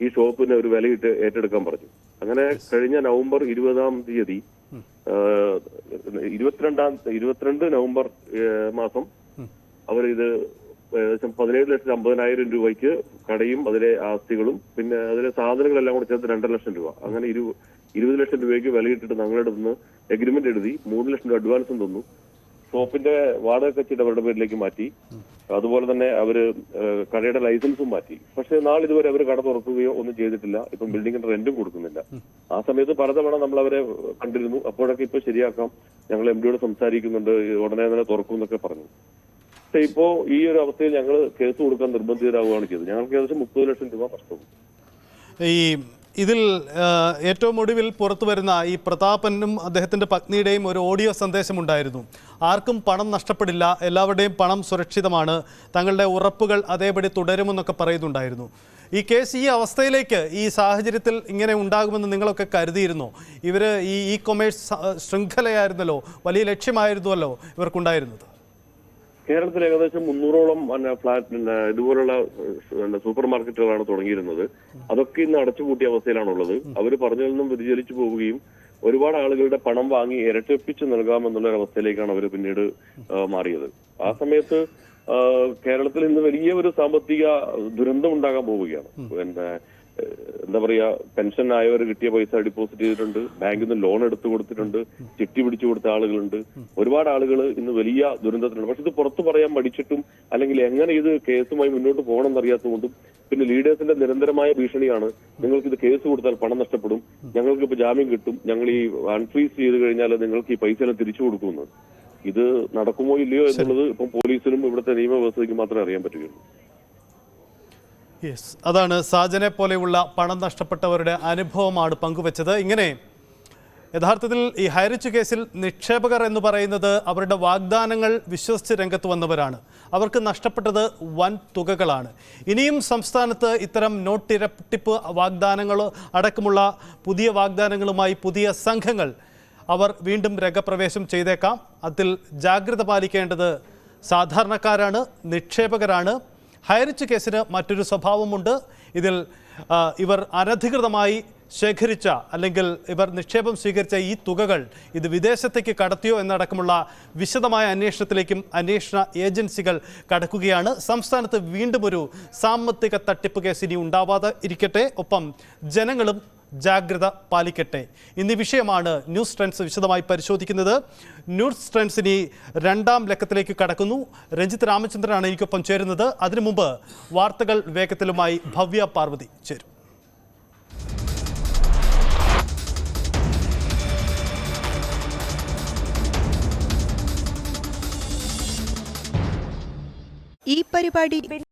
ഈ ഷോപ്പിന് ഒരു വിലയിട്ട് ഏറ്റെടുക്കാൻ പറഞ്ഞു. അങ്ങനെ കഴിഞ്ഞ നവംബർ 20-ാം തീയതി 22 നവംബർ മാസം അവരിത് ഏകദേശം 17,50,000 രൂപയ്ക്ക് കടയും അതിലെ ആസ്തികളും പിന്നെ അതിലെ സാധനങ്ങളെല്ലാം കൂടെ ചേർത്ത് 2 ലക്ഷം രൂപ, അങ്ങനെ 20 ലക്ഷം രൂപയ്ക്ക് വിലയിട്ടിട്ട് ഞങ്ങളുടെ നിന്ന് എഗ്രിമെന്റ് എഴുതി 3 ലക്ഷം രൂപ അഡ്വാൻസും തന്നു. ഷോപ്പിന്റെ വാടക കച്ചവടം അവരുടെ പേരിലേക്ക് മാറ്റി. അതുപോലെ തന്നെ അവര് കടയുടെ ലൈസൻസും മാറ്റി. പക്ഷെ നാളിതുവരെ അവർ കട തുറക്കുകയോ ഒന്നും ചെയ്തിട്ടില്ല. ഇപ്പം ബിൽഡിങ്ങിന്റെ റെന്റും കൊടുക്കുന്നില്ല. ആ സമയത്ത് പലതവണ നമ്മൾ അവരെ കണ്ടിരുന്നു. അപ്പോഴൊക്കെ ഇപ്പൊ ശരിയാക്കാം, ഞങ്ങൾ MD-യോട് സംസാരിക്കുന്നുണ്ട്, ഉടനെ തന്നെ തുറക്കും എന്നൊക്കെ പറഞ്ഞു. പക്ഷെ ഇപ്പോ ഈ ഒരു അവസ്ഥയിൽ ഞങ്ങൾ കേസ് കൊടുക്കാൻ നിർബന്ധിതരാകുകയാണ് ചെയ്തത്. ഞങ്ങൾക്ക് ഏകദേശം 30 ലക്ഷം രൂപ നഷ്ടം. ഈ ഇതിൽ ഏറ്റവും ഒടുവിൽ പുറത്തു വരുന്ന ഈ പ്രതാപനും അദ്ദേഹത്തിൻ്റെ പത്നിയുടെയും ഒരു ഓഡിയോ സന്ദേശമുണ്ടായിരുന്നു. ആർക്കും പണം നഷ്ടപ്പെടില്ല, എല്ലാവരുടെയും പണം സുരക്ഷിതമാണ്, തങ്ങളുടെ ഉറപ്പുകൾ അതേപടി തുടരുമെന്നൊക്കെ പറയുന്നുണ്ടായിരുന്നു. ഈ കേസ് ഈ അവസ്ഥയിലേക്ക് ഈ സാഹചര്യത്തിൽ ഇങ്ങനെ ഉണ്ടാകുമെന്ന് നിങ്ങളൊക്കെ കരുതിയിരുന്നോ? ഇവർ ഈ കൊമേഴ്സ് ശൃംഖലയായിരുന്നല്ലോ, വലിയ ലക്ഷ്യമായിരുന്നുവല്ലോ ഇവർക്കുണ്ടായിരുന്നത്. കേരളത്തിൽ ഏകദേശം 300ഓളം ഫ്ലാറ്റ് ഇതുപോലുള്ള സൂപ്പർ മാർക്കറ്റുകളാണ് തുടങ്ങിയിരുന്നത്. അതൊക്കെ ഇന്ന് അടച്ചുപൂട്ടിയ അവസ്ഥയിലാണുള്ളത്. അവർ പറഞ്ഞതിൽ നിന്നും വ്യതിചലിച്ചു പോവുകയും ഒരുപാട് ആളുകളുടെ പണം വാങ്ങി ഇരട്ടിപ്പിച്ച് നൽകാമെന്നുള്ള അവസ്ഥയിലേക്കാണ് അവർ പിന്നീട് മാറിയത്. ആ സമയത്ത് കേരളത്തിൽ ഇന്ന് വലിയ ഒരു സാമ്പത്തിക ദുരന്തം ഉണ്ടാകാൻ പോവുകയാണ്. എന്താ പറയാ, പെൻഷൻ ആയവർ കിട്ടിയ പൈസ ഡിപ്പോസിറ്റ് ചെയ്തിട്ടുണ്ട്, ബാങ്കിൽ നിന്ന് ലോൺ എടുത്തു കൊടുത്തിട്ടുണ്ട്, ചിട്ടി പിടിച്ചു കൊടുത്ത ആളുകളുണ്ട്. ഒരുപാട് ആളുകൾ ഇന്ന് വലിയ ദുരന്തത്തിലുണ്ട്. പക്ഷെ ഇത് പുറത്തു പറയാൻ മടിച്ചിട്ടും അല്ലെങ്കിൽ എങ്ങനെ ഇത് കേസുമായി മുന്നോട്ട് പോകണം എന്നറിയാത്തതുകൊണ്ടും പിന്നെ ലീഡേഴ്സിന്റെ നിരന്തരമായ ഭീഷണിയാണ്, നിങ്ങൾക്ക് ഇത് കേസ് കൊടുത്താൽ പണം നഷ്ടപ്പെടും, ഞങ്ങൾക്ക് ഇപ്പൊ ജാമ്യം കിട്ടും, ഞങ്ങൾ ഈ അൺഫ്രീസ് ചെയ്ത് കഴിഞ്ഞാൽ നിങ്ങൾക്ക് ഈ പൈസ എല്ലാം തിരിച്ചു കൊടുക്കുമെന്ന്. ഇത് നടക്കുമോ ഇല്ലയോ എന്നുള്ളത് ഇപ്പം പോലീസിനും ഇവിടുത്തെ നിയമവ്യവസ്ഥയ്ക്ക് മാത്രമേ അറിയാൻ പറ്റുകയുള്ളൂ. യെസ്, അതാണ് സാജനെ പോലെയുള്ള പണം നഷ്ടപ്പെട്ടവരുടെ അനുഭവമാണ് പങ്കുവച്ചത്. ഇങ്ങനെ യഥാർത്ഥത്തിൽ ഈ ഹൈറിച്ച് കേസിൽ നിക്ഷേപകർ എന്ന് പറയുന്നത് അവരുടെ വാഗ്ദാനങ്ങൾ വിശ്വസിച്ച് രംഗത്ത് വന്നവരാണ്. അവർക്ക് നഷ്ടപ്പെട്ടത് വൻ തുകകളാണ്. ഇനിയും സംസ്ഥാനത്ത് ഇത്തരം നോട്ടിരട്ടിപ്പ് വാഗ്ദാനങ്ങൾ അടക്കമുള്ള പുതിയ വാഗ്ദാനങ്ങളുമായി പുതിയ സംഘങ്ങൾ അവർ വീണ്ടും രംഗപ്രവേശം ചെയ്തേക്കാം. അതിൽ ജാഗ്രത പാലിക്കേണ്ടത് സാധാരണക്കാരാണ്, നിക്ഷേപകരാണ്. ഹൈറിച്ച് കേസിന് മറ്റൊരു സ്വഭാവമുണ്ട്. ഇതിൽ ഇവർ അനധികൃതമായി ശേഖരിച്ച അല്ലെങ്കിൽ ഇവർ നിക്ഷേപം സ്വീകരിച്ച ഈ തുകകൾ ഇത് വിദേശത്തേക്ക് കടത്തിയോ എന്നടക്കമുള്ള വിശദമായ അന്വേഷണത്തിലേക്കും അന്വേഷണ ഏജൻസികൾ കടക്കുകയാണ്. സംസ്ഥാനത്ത് വീണ്ടും ഒരു സാമ്പത്തിക തട്ടിപ്പ് കേസ് ഇനി ഉണ്ടാവാതെ ഇരിക്കട്ടെ. ഒപ്പം ജനങ്ങളും ജാഗ്രത പാലിക്കട്ടെ. ഇന്ന് ഈ വിഷയമാണ് ന്യൂസ് ട്രെൻഡ്സ് വിശദമായി പരിശോധിക്കുന്നത്. ന്യൂസ് ട്രെൻഡ്സ് ഇനി 2ാം ലക്കത്തിലേക്ക് കടക്കുന്നു. രഞ്ജിത്ത് രാമചന്ദ്രനാണ് എനിക്കൊപ്പം ചേരുന്നത്. അതിനു മുമ്പ് വാർത്തകൾ വേഗത്തിലുമായി ഭവ്യ പാർവതി ചേരും. ഈ പരിപാടി